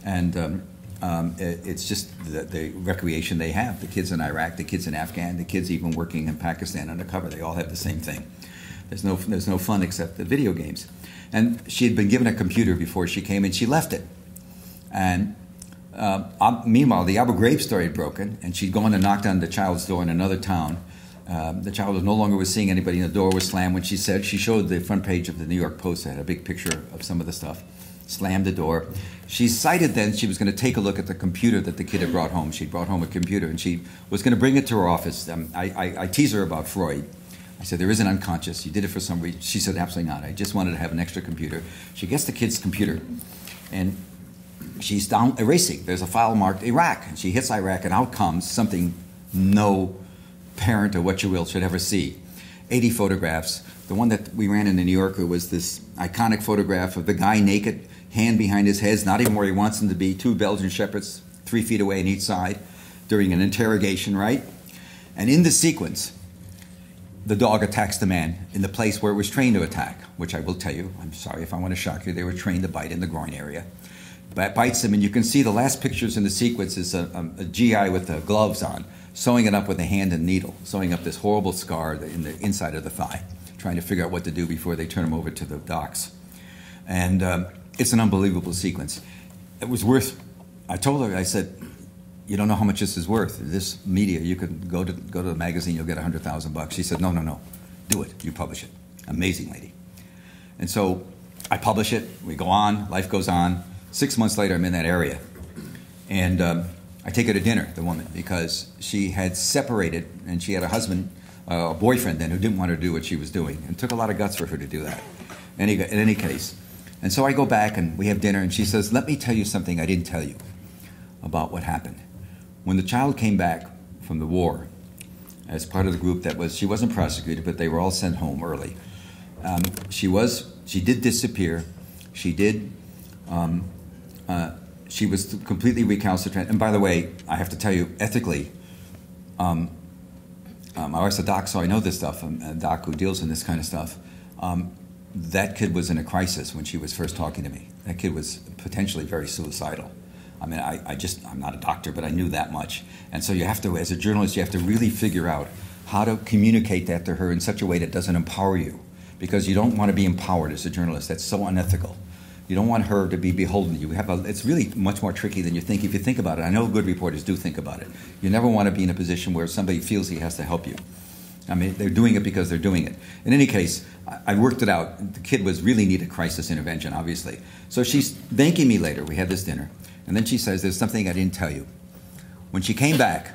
And it's just the recreation they have. The kids in Iraq, the kids in Afghan, the kids even working in Pakistan undercover, they all have the same thing. There's no fun except the video games. And she had been given a computer before she came, and she left it. And meanwhile, the Abu Ghraib story had broken, and she'd gone and knocked on the child's door in another town. The child no longer was seeing anybody, and the door was slammed. When she showed the front page of the New York Post that had a big picture of some of the stuff. Slammed the door. She decided then she was going to take a look at the computer that the kid had brought home. She'd brought home a computer, and she was going to bring it to her office. I tease her about Freud. I said, there is an unconscious. You did it for some reason. She said, absolutely not. I just wanted to have an extra computer. She gets the kid's computer, and she's down erasing. There's a file marked Iraq, and she hits Iraq, and out comes something no parent or what you will should ever see. 80 photographs. The one that we ran in the New Yorker was this iconic photograph of the guy naked, hand behind his head, not even where he wants him to be, 2 Belgian shepherds, 3 feet away on each side, during an interrogation, right? And in the sequence, the dog attacks the man in the place where it was trained to attack, which I will tell you, I'm sorry if I want to shock you, they were trained to bite in the groin area. But bites him, and you can see the last pictures in the sequence is a GI with the gloves on, sewing it up with a hand and needle, sewing up this horrible scar in the inside of the thigh, trying to figure out what to do before they turn him over to the docs. And it's an unbelievable sequence. It was worth, I told her, I said, you don't know how much this is worth. This media, you could go to the magazine, you'll get $100,000. She said, no, do it. You publish it. Amazing lady. And so I publish it. We go on. Life goes on. 6 months later, I'm in that area. And I take her to dinner, the woman, because she had separated, and she had a husband, a boyfriend then, who didn't want her to do what she was doing. And it took a lot of guts for her to do that, in any case. And so I go back, and we have dinner, and she says, let me tell you something I didn't tell you about what happened. When the child came back from the war, as part of the group she wasn't prosecuted, but they were all sent home early. She did disappear. She was completely recalcitrant. And by the way, I have to tell you, ethically, I was a doc, so I know this stuff. I'm a doc who deals in this kind of stuff. that kid was in a crisis when she was first talking to me. That kid was potentially very suicidal. I mean, I'm not a doctor, but I knew that much. And so you have to, as a journalist, you have to really figure out how to communicate that to her in such a way that doesn't empower you. Because you don't want to be empowered as a journalist. That's so unethical. You don't want her to be beholden to you. It's really much more tricky than you think if you think about it. I know good reporters do think about it. You never want to be in a position where somebody feels he has to help you. I mean, they're doing it because they're doing it. In any case, I worked it out. The kid really needed crisis intervention, obviously. So she's thanking me later. We had this dinner. And then she says, there's something I didn't tell you. When she came back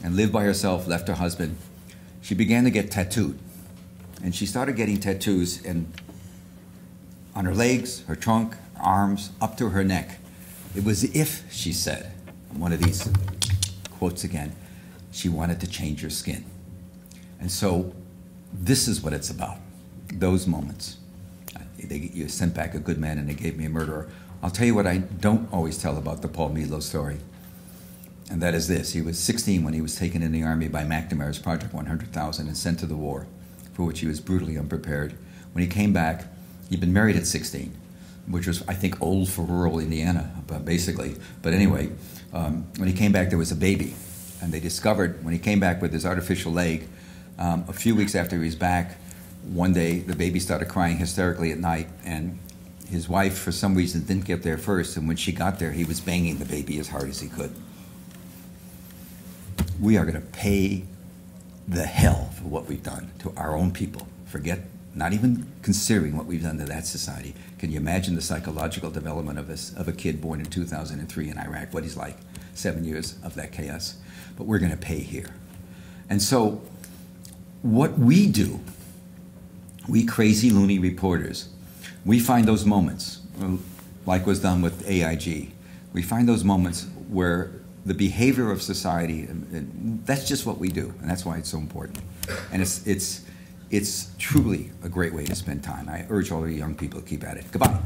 and lived by herself, left her husband, she began to get tattooed. And she started getting tattoos on her legs, her trunk, her arms, up to her neck. It was as if, she said, one of these quotes again, she wanted to change her skin. And so this is what it's about, those moments. You sent back a good man and they gave me a murderer. I'll tell you what I don't always tell about the Paul Meadlow story, and that is this. He was 16 when he was taken in the Army by McNamara's Project 100,000 and sent to the war, for which he was brutally unprepared. When he came back, he'd been married at 16, which was, I think, old for rural Indiana, basically. But anyway, when he came back, there was a baby. And they discovered, when he came back with his artificial leg, a few weeks after he was back, one day the baby started crying hysterically at night, and his wife, for some reason, didn't get there first, and when she got there, he was banging the baby as hard as he could. We are going to pay the hell for what we've done to our own people. Forget, not even considering what we've done to that society. Can you imagine the psychological development of a kid born in 2003 in Iraq, what he's like, 7 years of that chaos? But we're going to pay here. And so what we do, we crazy, loony reporters, we find those moments, like was done with AIG. We find those moments where the behavior of society, and that's just what we do, and that's why it's so important. And it's truly a great way to spend time. I urge all of you young people to keep at it. Goodbye.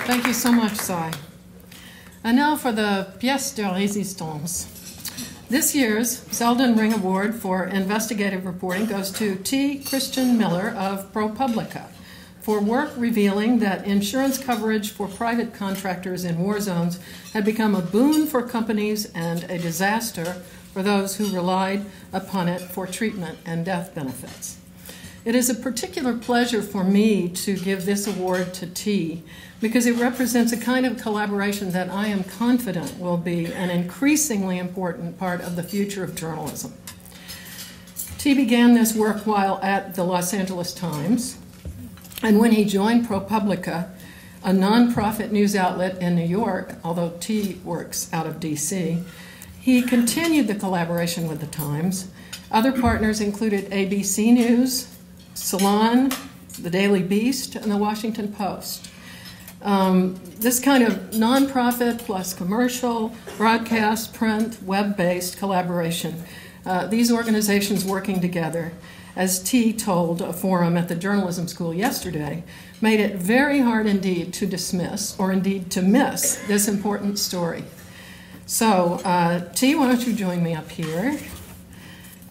Thank you so much, Cy. And now for the pièce de résistance. This year's Selden Ring Award for Investigative Reporting goes to T. Christian Miller of ProPublica for work revealing that insurance coverage for private contractors in war zones had become a boon for companies and a disaster for those who relied upon it for treatment and death benefits. It is a particular pleasure for me to give this award to T because it represents a kind of collaboration that I am confident will be an increasingly important part of the future of journalism. T began this work while at the Los Angeles Times, and when he joined ProPublica, a nonprofit news outlet in New York, although T works out of DC, he continued the collaboration with the Times. Other partners included ABC News, Salon, the Daily Beast, and the Washington Post. This kind of nonprofit plus commercial, broadcast, print, web-based collaboration, these organizations working together, as T told a forum at the journalism school yesterday, made it very hard indeed to dismiss, or indeed to miss, this important story. So, T, why don't you join me up here?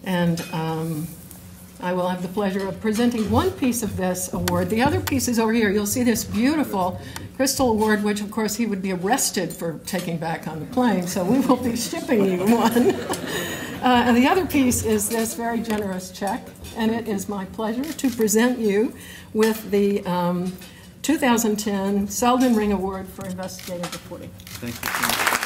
And I will have the pleasure of presenting one piece of this award. The other piece is over here. You'll see this beautiful crystal award, which of course he would be arrested for taking back on the plane, so we will be shipping you one. And the other piece is this very generous check, and it is my pleasure to present you with the 2010 Selden Ring Award for Investigative Reporting. Thank you so much.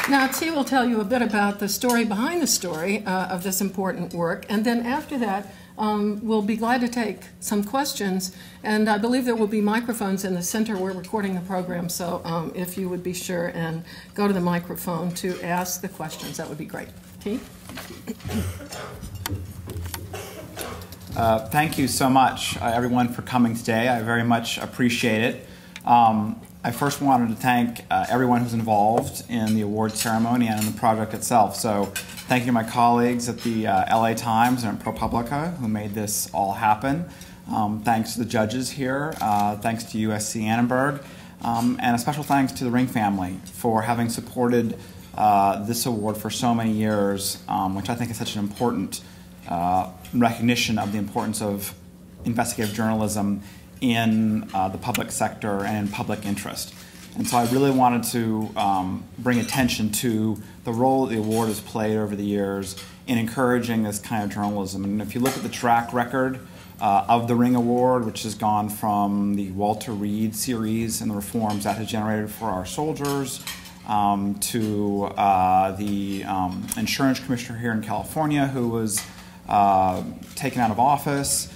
Now, T will tell you a bit about the story behind the story of this important work, and then after that, we'll be glad to take some questions, and I believe there will be microphones in the center. We're recording the program, so if you would be sure and go to the microphone to ask the questions, that would be great. T? Thank you so much, everyone, for coming today. I very much appreciate it. I first wanted to thank everyone who's involved in the award ceremony and in the project itself. So thank you to my colleagues at the LA Times and at ProPublica who made this all happen. Thanks to the judges here. Thanks to USC Annenberg. And a special thanks to the Ring family for having supported this award for so many years, which I think is such an important recognition of the importance of investigative journalism in the public sector and in public interest. And so I really wanted to bring attention to the role that the award has played over the years in encouraging this kind of journalism. And if you look at the track record of the Ring Award, which has gone from the Walter Reed series and the reforms that has generated for our soldiers, to the insurance commissioner here in California who was taken out of office,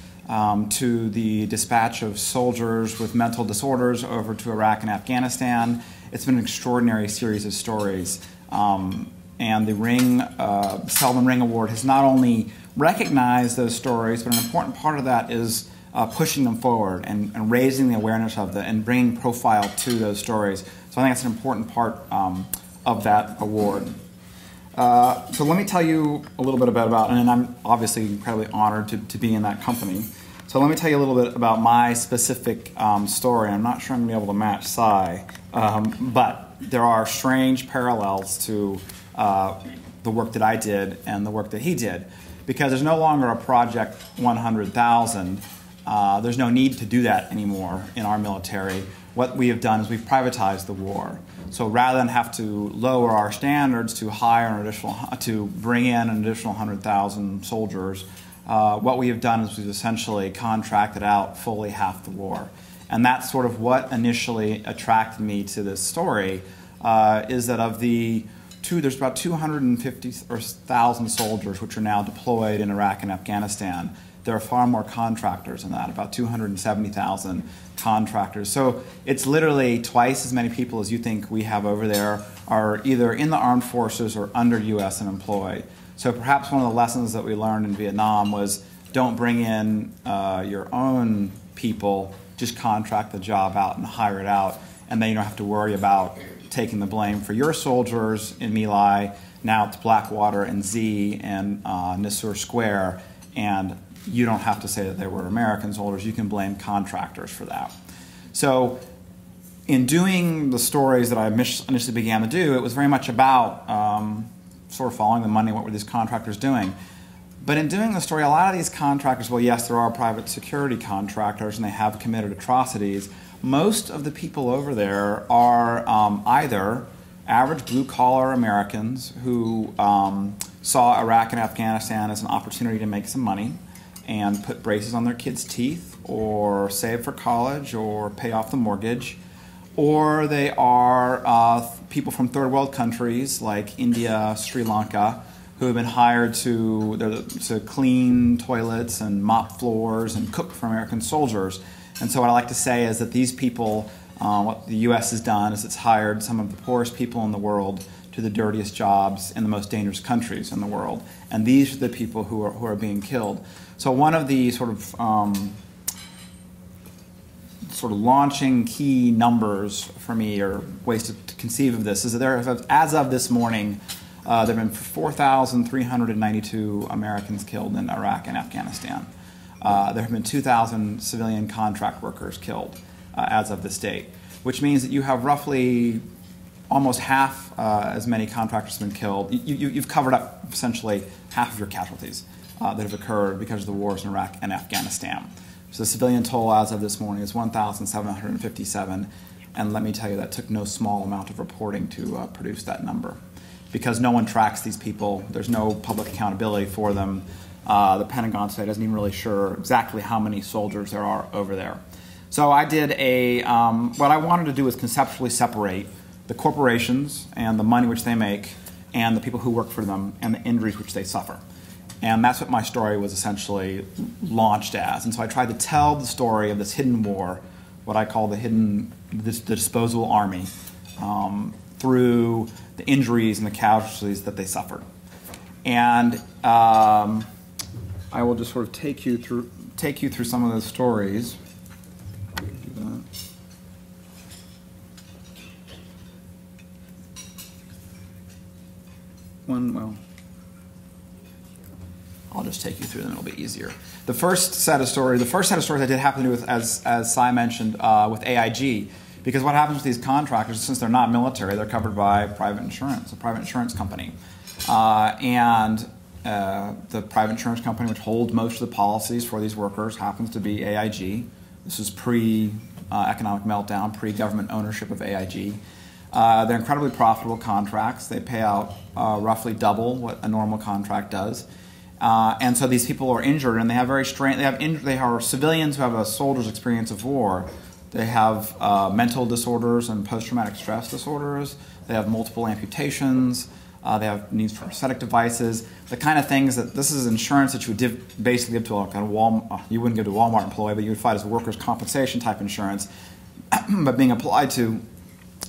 to the dispatch of soldiers with mental disorders over to Iraq and Afghanistan. It's been an extraordinary series of stories. And the Selden Ring Award has not only recognized those stories, but an important part of that is pushing them forward and raising the awareness of them and bringing profile to those stories. So I think that's an important part of that award. So let me tell you a little bit about, and I'm obviously incredibly honored to be in that company. So let me tell you a little bit about my specific story. I'm not sure I'm going to be able to match Cy, but there are strange parallels to the work that I did and the work that he did. Because there's no longer a Project 100,000. There's no need to do that anymore in our military. What we have done is we've privatized the war. So rather than have to lower our standards to to bring in an additional 100,000 soldiers, what we have done is we've essentially contracted out fully half the war. And that's sort of what initially attracted me to this story, is that of the there's about 250,000 soldiers which are now deployed in Iraq and Afghanistan. There are far more contractors than that, about 270,000 contractors. So it's literally twice as many people as you think we have over there are either in the armed forces or under U.S. and employed. So perhaps one of the lessons that we learned in Vietnam was don't bring in your own people, just contract the job out and hire it out, and then you don't have to worry about taking the blame for your soldiers in My Lai, now it's Blackwater and Z and Nisour Square, and you don't have to say that they were American soldiers. You can blame contractors for that. So in doing the stories that I initially began to do, it was very much about sort of following the money. What were these contractors doing? But in doing the story, a lot of these contractors, well, yes, there are private security contractors, and they have committed atrocities. Most of the people over there are either average blue-collar Americans who saw Iraq and Afghanistan as an opportunity to make some money and put braces on their kids' teeth or save for college or pay off the mortgage, or they are people from third world countries like India, Sri Lanka, who have been hired to clean toilets and mop floors and cook for American soldiers. And so what I like to say is that these people, what the U.S. has done is it's hired some of the poorest people in the world to the dirtiest jobs in the most dangerous countries in the world. And these are the people who are being killed. So one of the sort of launching key numbers for me, or ways to conceive of this, is that there have, as of this morning, there have been 4,392 Americans killed in Iraq and Afghanistan. There have been 2,000 civilian contract workers killed as of this date, which means that you have roughly almost half as many contractors have been killed. You've covered up essentially half of your casualties that have occurred because of the wars in Iraq and Afghanistan. So the civilian toll as of this morning is 1,757, and let me tell you that took no small amount of reporting to produce that number. Because no one tracks these people, there's no public accountability for them. The Pentagon today isn't even really sure exactly how many soldiers there are over there. So I did what I wanted to do is conceptually separate the corporations and the money which they make and the people who work for them and the injuries which they suffer. And that's what my story was essentially launched as. And so I tried to tell the story of this hidden war, what I call the disposable army, through the injuries and the casualties that they suffered. And I will just sort of take you through some of those stories. I'll just take you through them. It'll be easier. The first set of stories I did happen to do with, as Cy mentioned, with AIG. Because what happens with these contractors, since they're not military, they're covered by private insurance, a private insurance company. The private insurance company which holds most of the policies for these workers happens to be AIG. This is pre-economic meltdown, pre-government ownership of AIG. They're incredibly profitable contracts. They pay out roughly double what a normal contract does. And so these people are injured, and they have very strange. They are civilians who have a soldier's experience of war. They have mental disorders and post-traumatic stress disorders. They have multiple amputations. They have needs for prosthetic devices. The kind of things that this is insurance that you would basically give to a kind of Walmart. You wouldn't give to a Walmart employee, but you would find as workers' compensation type insurance, but being applied to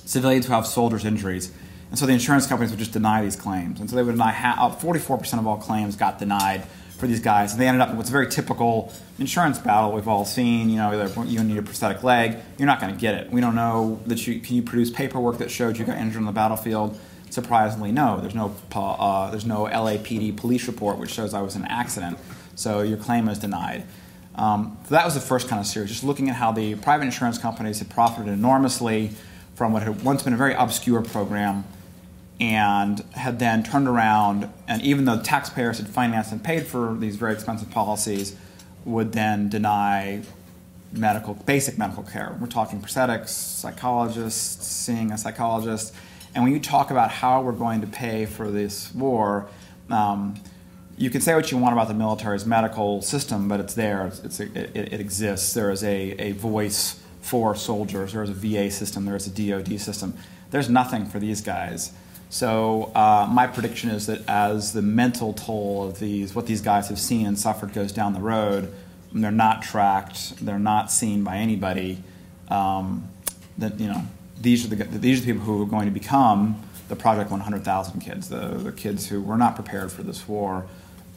civilians who have soldiers' injuries. And so the insurance companies would just deny these claims. And so they would deny 44% of all claims got denied for these guys. And they ended up in what's a very typical insurance battle we've all seen. You know, either you need a prosthetic leg, you're not going to get it. We don't know that can you produce paperwork that showed you got injured on the battlefield? Surprisingly, no. There's no LAPD police report which shows I was in an accident. So your claim is denied. So that was the first kind of series, just looking at how the private insurance companies had profited enormously from what had once been a very obscure program, and had then turned around, and even though taxpayers had financed and paid for these very expensive policies, would then deny basic medical care. We're talking prosthetics, psychologists, seeing a psychologist. And when you talk about how we're going to pay for this war, you can say what you want about the military's medical system, but it's there. It exists. There is a voice for soldiers. There is a VA system. There is a DOD system. There's nothing for these guys. So my prediction is that as the mental toll of what these guys have seen and suffered goes down the road, they're not tracked, they're not seen by anybody. These are the people who are going to become the Project 100,000 kids, the kids who were not prepared for this war,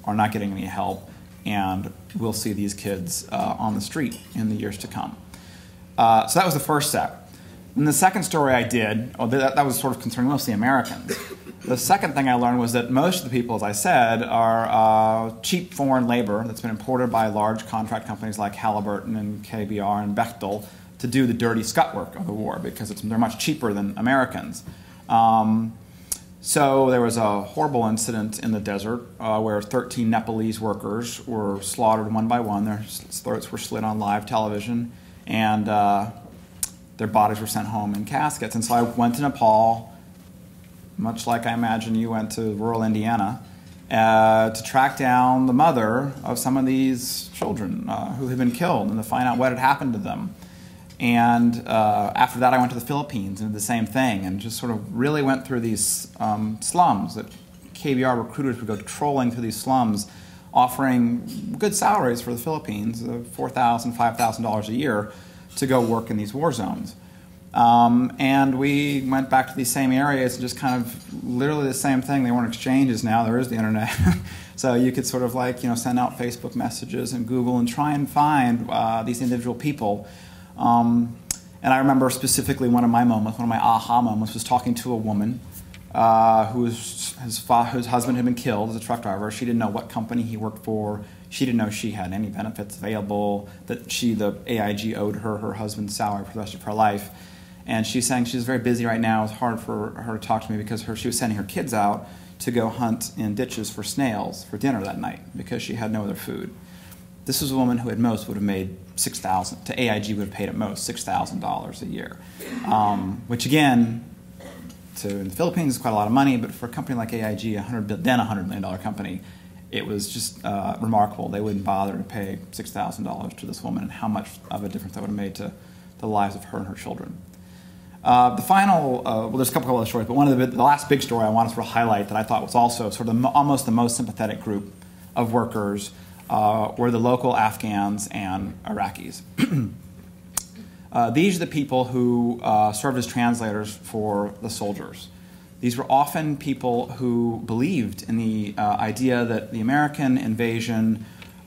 are not getting any help, and we'll see these kids on the street in the years to come. So that was the first set. And the second story I did, that was sort of concerning mostly Americans. The second thing I learned was that most of the people, as I said, are cheap foreign labor that's been imported by large contract companies like Halliburton and KBR and Bechtel to do the dirty scut work of the war, because they're much cheaper than Americans. So there was a horrible incident in the desert where 13 Nepalese workers were slaughtered one by one. Their throats were slit on live television, and their bodies were sent home in caskets. And so I went to Nepal, much like I imagine you went to rural Indiana, to track down the mother of some of these children who had been killed and to find out what had happened to them. And after that, I went to the Philippines and did the same thing, and just sort of really went through these slums that KBR recruiters would go trolling through these slums, offering good salaries for the Philippines, $4,000, $5,000 a year, to go work in these war zones. And we went back to these same areas and just kind of literally the same thing. They weren't exchanges now. There is the internet. So you could sort of send out Facebook messages and Google and try and find these individual people. And I remember specifically one of my aha moments was talking to a woman whose husband had been killed as a truck driver. She didn't know what company he worked for. She didn't know she had any benefits available, that the AIG owed her husband's salary for the rest of her life. And she's saying she's very busy right now. It's hard for her to talk to me because she was sending her kids out to go hunt in ditches for snails for dinner that night because she had no other food. This was a woman who at most would have made $6,000. To AIG would have paid at most $6,000 a year, which again, in the Philippines is quite a lot of money, but for a company like AIG, then $100 million company, it was just remarkable. They wouldn't bother to pay $6,000 to this woman, and how much of a difference that would have made to the lives of her and her children. The final, there's a couple of other stories, but one of the last big story I want to sort of highlight that I thought was also sort of almost the most sympathetic group of workers were the local Afghans and Iraqis. These are the people who served as translators for the soldiers. These were often people who believed in the idea that the American invasion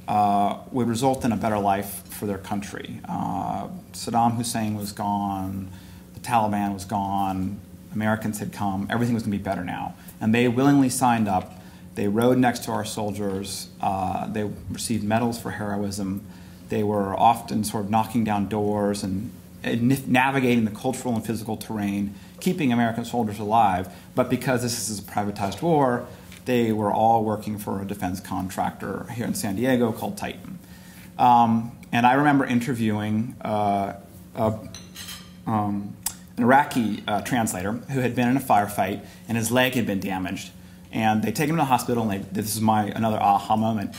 would result in a better life for their country. Saddam Hussein was gone, the Taliban was gone, Americans had come, everything was going to be better now. And they willingly signed up. They rode next to our soldiers. They received medals for heroism. They were often sort of knocking down doors and navigating the cultural and physical terrain, keeping American soldiers alive. But because this is a privatized war, they were all working for a defense contractor here in San Diego called Titan. And I remember interviewing an Iraqi translator who had been in a firefight and his leg had been damaged. And they take him to the hospital, and this is another aha moment.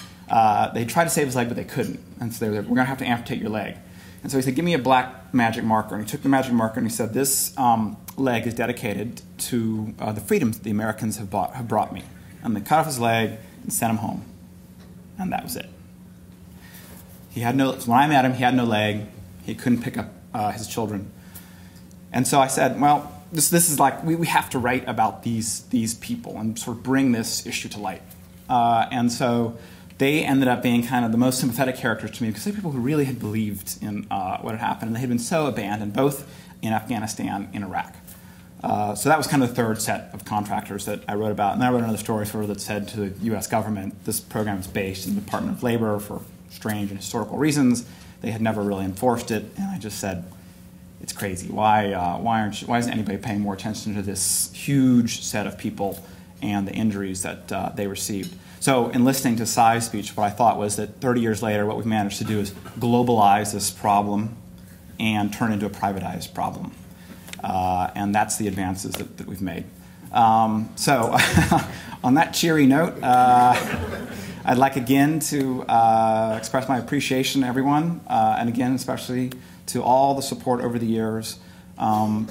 They tried to save his leg, but they couldn't. And so they were like, we're going to have to amputate your leg. And so he said, give me a black magic marker. And he took the magic marker and he said, this leg is dedicated to the freedoms that the Americans have brought me. And they cut off his leg and sent him home. And that was it. He had no, when I met him, he had no leg. He couldn't pick up his children. And so I said, well, this is like, we have to write about these people and sort of bring this issue to light. And so they ended up being kind of the most sympathetic characters to me because they were people who really had believed in what had happened, and they had been so abandoned, both in Afghanistan and Iraq. So that was kind of the third set of contractors that I wrote about. And then I wrote another story sort of that said to the U.S. government, this program is based in the Department of Labor for strange and historical reasons. They had never really enforced it, and I just said, it's crazy. Why isn't anybody paying more attention to this huge set of people and the injuries that they received? So in listening to Sai's speech, what I thought was that 30 years later, what we've managed to do is globalize this problem and turn it into a privatized problem. And that's the advances that we've made. So on that cheery note, I'd like again to express my appreciation to everyone, and again especially to all the support over the years by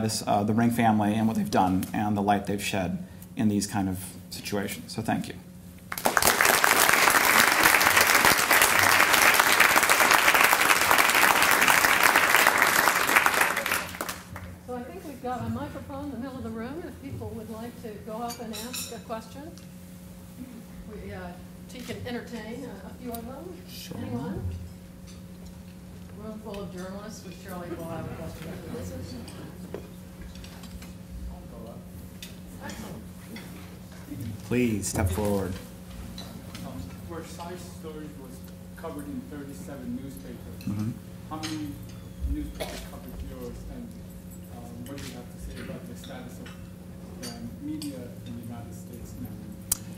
the Ring family and what they've done and the light they've shed in these kind of situations. So thank you. So I think we've got a microphone in the middle of the room if people would like to go up and ask a question. We can entertain a few of them. Sure. Anyone? Room full of journalists, which surely will have a question after this. Excellent. Please step forward. Where Sai's story was covered in 37 newspapers, how many newspapers covered yours, and what do you have to say about the status of media in the United States now?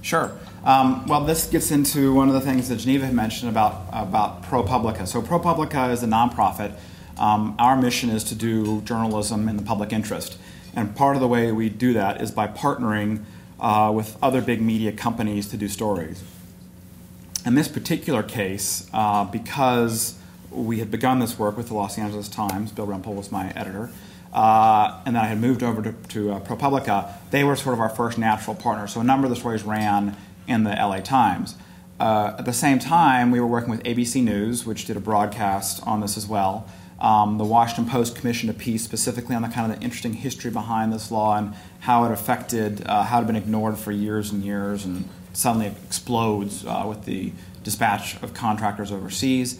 Sure. Well, this gets into one of the things that Geneva had mentioned about ProPublica. So ProPublica is a nonprofit. Our mission is to do journalism in the public interest. And part of the way we do that is by partnering with other big media companies to do stories. In this particular case, because we had begun this work with the Los Angeles Times, Bill Rempel was my editor, and then I had moved over to ProPublica, they were sort of our first natural partner. So a number of the stories ran in the LA Times. At the same time, we were working with ABC News, which did a broadcast on this as well. The Washington Post commissioned a piece specifically on the kind of the interesting history behind this law and how it affected, how it had been ignored for years and years, and suddenly it explodes with the dispatch of contractors overseas.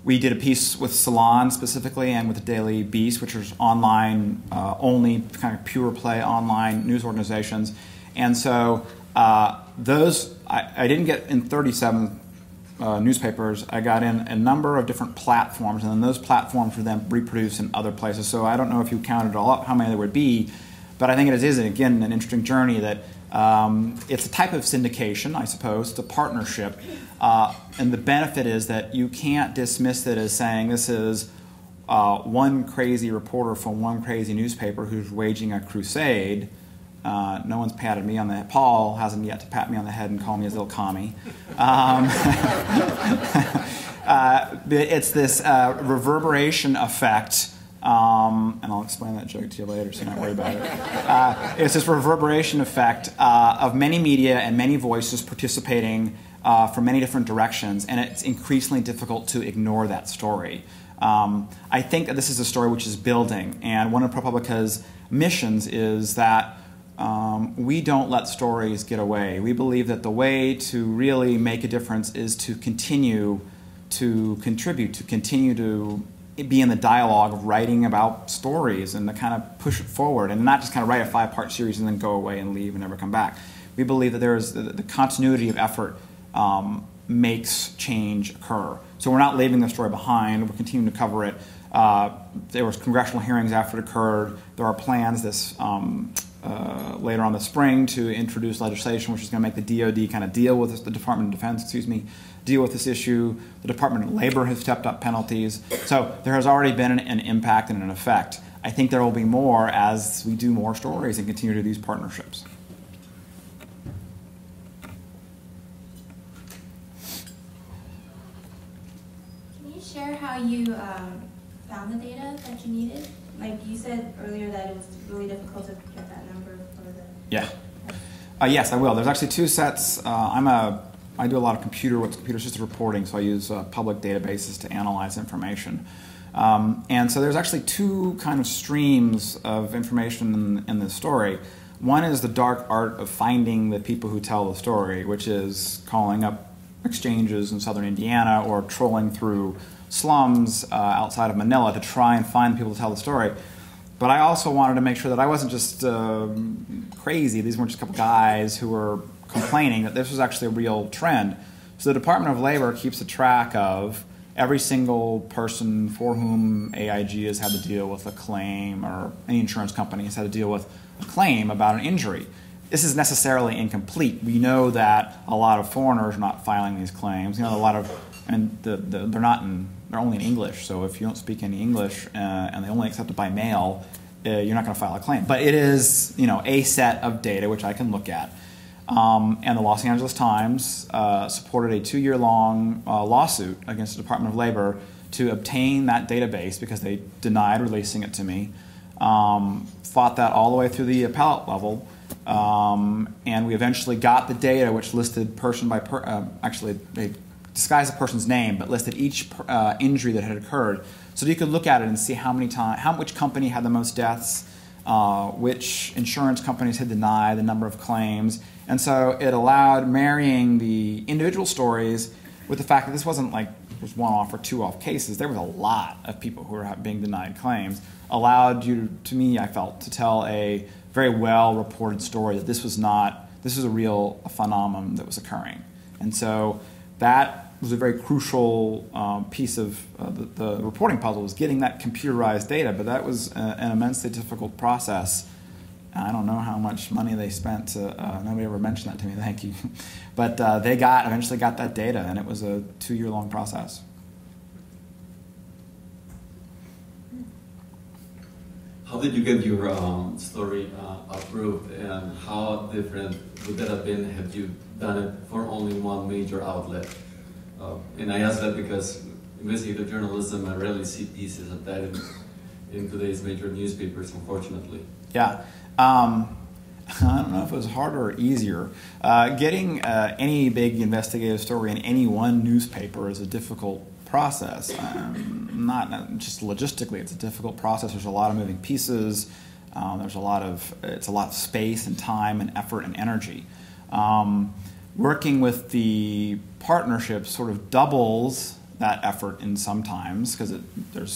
We did a piece with Salon specifically and with the Daily Beast, which was online only, kind of pure play online news organizations. And so those, I didn't get in 37 newspapers. I got in a number of different platforms, and then those platforms were then reproduced in other places. So I don't know if you counted it all up, how many there would be, but I think it is, again, an interesting journey that it's a type of syndication, I suppose. It's a partnership. And the benefit is that you can't dismiss it as saying this is one crazy reporter from one crazy newspaper who's waging a crusade. No one's patted me on the head. Paul hasn't yet to pat me on the head and call me a little commie. It's this reverberation effect, and I'll explain that joke to you later, so you're not worried about it. It's this reverberation effect of many media and many voices participating from many different directions, and it's increasingly difficult to ignore that story. I think that this is a story which is building, and one of ProPublica's missions is that we don't let stories get away. We believe that the way to really make a difference is to continue to contribute, to continue to be in the dialogue of writing about stories and to kind of push it forward and not just kind of write a 5-part series and then go away and leave and never come back. We believe that there is the continuity of effort makes change occur. So we're not leaving the story behind. We're continuing to cover it. There was congressional hearings after it occurred. There are plans this later on this spring to introduce legislation which is going to make the DoD kind of deal with this, the Department of Defense, excuse me, deal with this issue. The Department of Labor has stepped up penalties. So there has already been an impact and an effect. I think there will be more as we do more stories and continue to do these partnerships. Can you share how you found the data that you needed? Like you said earlier that it was really difficult to get that number for the... Yeah. Yes, I will. There's actually 2 sets. I do a lot of computer-assisted reporting, so I use public databases to analyze information. And so there's actually 2 kind of streams of information in this story. One is the dark art of finding the people who tell the story, which is calling up exchanges in southern Indiana or trolling through slums outside of Manila to try and find people to tell the story. But I also wanted to make sure that I wasn't just crazy. These weren't just a couple guys who were complaining, that this was actually a real trend. So the Department of Labor keeps a track of every single person for whom AIG has had to deal with a claim, or any insurance company has had to deal with a claim about an injury. This is necessarily incomplete. We know that a lot of foreigners are not filing these claims. You know, a lot of, and they're only in English. So if you don't speak any English and they only accept it by mail, you're not going to file a claim. But it is, you know, a set of data which I can look at. And the Los Angeles Times supported a 2-year-long lawsuit against the Department of Labor to obtain that database because they denied releasing it to me. Fought that all the way through the appellate level. And we eventually got the data which listed person by actually they disguised the person's name but listed each injury that had occurred, so that you could look at it and see how many which company had the most deaths, which insurance companies had denied the number of claims. And so it allowed marrying the individual stories with the fact that this wasn't like it was 1-off or 2-off cases. There was a lot of people who were being denied claims. Allowed you, to me, I felt, to tell a very well-reported story that this was a real phenomenon that was occurring. And so that was a very crucial piece of the reporting puzzle, was getting that computerized data, but that was an immensely difficult process. I don't know how much money they spent. Nobody ever mentioned that to me, thank you. But they eventually got that data, and it was a 2-year-long process. How did you get your story approved, and how different would that have been had you done it for only one major outlet? And I ask that because investigative journalism, I rarely see pieces of that in today's major newspapers, unfortunately. Yeah. I don't know if it was harder or easier. Getting any big investigative story in any one newspaper is a difficult process. Not just logistically, it's a difficult process. There's a lot of moving pieces. It's a lot of space and time and effort and energy. Working with the partnership sort of doubles that effort in sometimes, because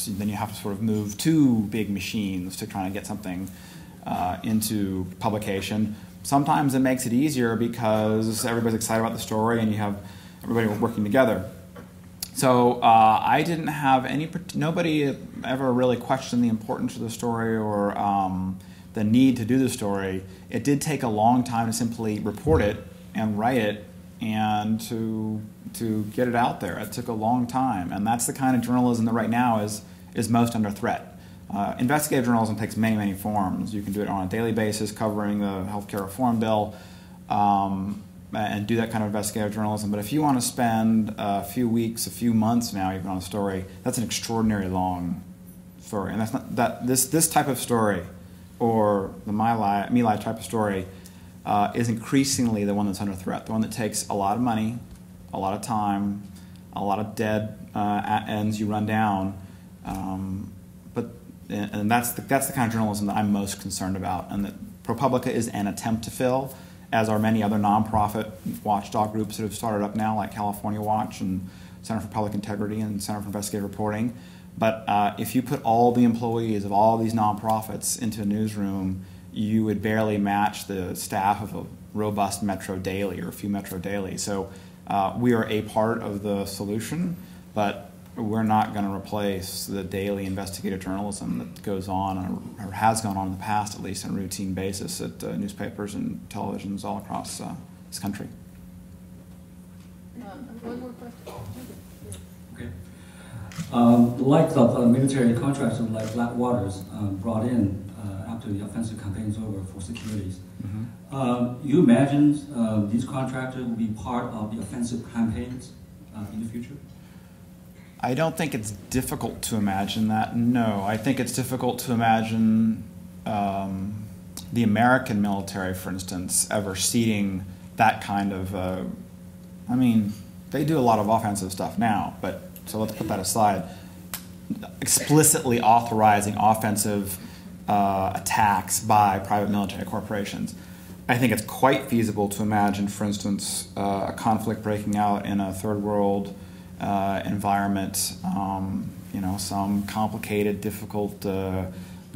then you have to sort of move 2 big machines to try to get something into publication. Sometimes it makes it easier because everybody's excited about the story and you have everybody working together. So I didn't have nobody ever really questioned the importance of the story or the need to do the story. It did take a long time to simply report it and write it and to get it out there. It took a long time, and that's the kind of journalism that right now is most under threat. Investigative journalism takes many, many forms. You can do it on a daily basis, covering the healthcare reform bill, and do that kind of investigative journalism. But if you want to spend a few weeks, a few months now even on a story, that's an extraordinarily long story. And that's not this type of story, or the My Lai type of story, is increasingly the one that's under threat. The one that takes a lot of money, a lot of time, a lot of dead ends you run down. And that's the kind of journalism that I'm most concerned about, and that ProPublica is an attempt to fill, as are many other nonprofit watchdog groups that have started up now, like California Watch and Center for Public Integrity and Center for Investigative Reporting. But if you put all the employees of all these nonprofits into a newsroom, you would barely match the staff of a robust metro daily or a few metro dailies. So we are a part of the solution, but we're not going to replace the daily investigative journalism that goes on, or has gone on in the past, at least on a routine basis at newspapers and televisions all across this country. One more question. Okay. The likes of military contractors like Blackwater's brought in after the offensive campaign is over for securities. You imagine these contractors will be part of the offensive campaigns in the future? I don't think it's difficult to imagine that, no. I think it's difficult to imagine the American military, for instance, ever ceding that kind of, I mean, they do a lot of offensive stuff now, but, so let's put that aside, explicitly authorizing offensive attacks by private military corporations. I think it's quite feasible to imagine, for instance, a conflict breaking out in a third world environment, you know, some complicated, difficult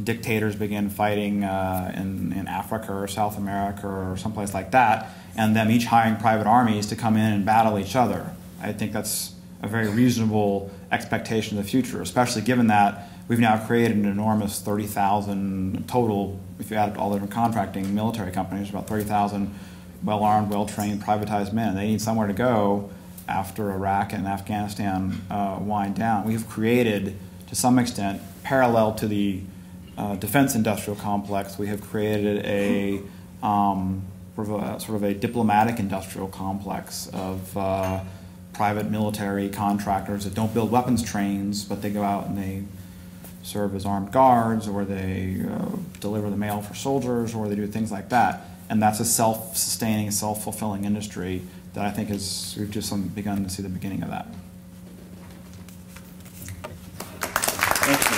dictators begin fighting in Africa or South America or someplace like that, and them each hiring private armies to come in and battle each other. I think that's a very reasonable expectation of the future, especially given that we've now created an enormous 30,000 total, if you add all the different contracting military companies, about 30,000 well-armed, well-trained, privatized men. They need somewhere to go after Iraq and Afghanistan wind down. We've created, to some extent, parallel to the defense industrial complex, we have created a sort of a diplomatic industrial complex of private military contractors that don't build weapons trains, but they go out and they serve as armed guards, or they deliver the mail for soldiers, or they do things like that. And that's a self-sustaining, self-fulfilling industry that I think is, we've just begun to see the beginning of that. Thank you.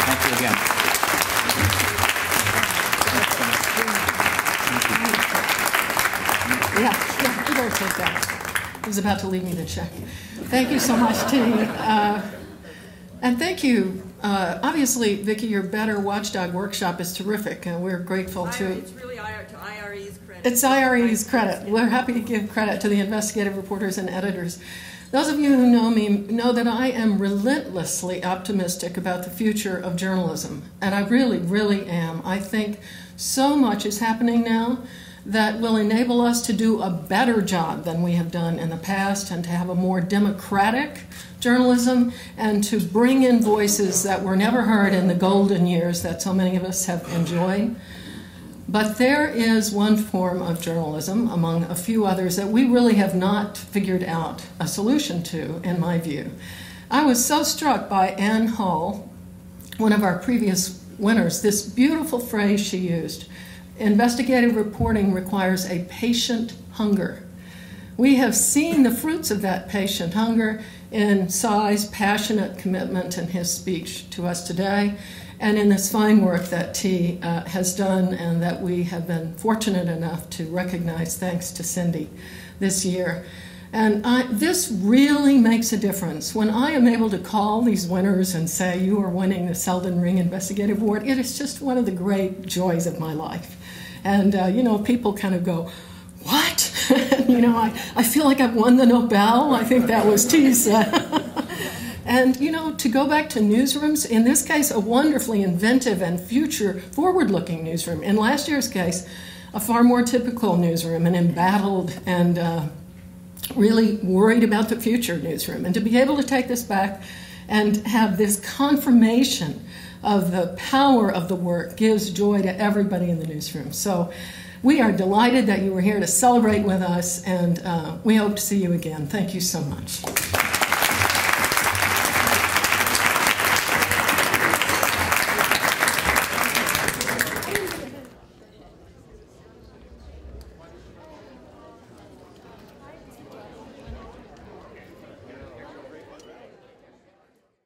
Thank you again. Yeah, you better take that. He's about to leave me the check. Thank you so much, T. And thank you. Obviously, Vicki, your Better Watchdog workshop is terrific, and we're grateful to... It's really to IRE's credit. It's IRE's credit. We're happy to give credit to the investigative reporters and editors. Those of you who know me know that I am relentlessly optimistic about the future of journalism, and I really, really am. I think so much is happening now that will enable us to do a better job than we have done in the past, and to have a more democratic journalism, and to bring in voices that were never heard in the golden years that so many of us have enjoyed. But there is one form of journalism, among a few others, that we really have not figured out a solution to, in my view. I was so struck by Ann Hall, one of our previous winners, this beautiful phrase she used: investigative reporting requires a patient hunger. We have seen the fruits of that patient hunger in Cy's passionate commitment in his speech to us today, and in this fine work that T has done, and that we have been fortunate enough to recognize thanks to Cindy this year. And this really makes a difference. When I am able to call these winners and say, you are winning the Selden Ring Investigative Award, it is just one of the great joys of my life. And, you know, people kind of go, what? You know, I feel like I've won the Nobel. I think that was T's. And, you know, to go back to newsrooms, in this case, a wonderfully inventive and future forward-looking newsroom. In last year's case, a far more typical newsroom, an embattled and really worried about the future newsroom. And to be able to take this back and have this confirmation of the power of the work gives joy to everybody in the newsroom. So we are delighted that you were here to celebrate with us, and we hope to see you again. Thank you so much.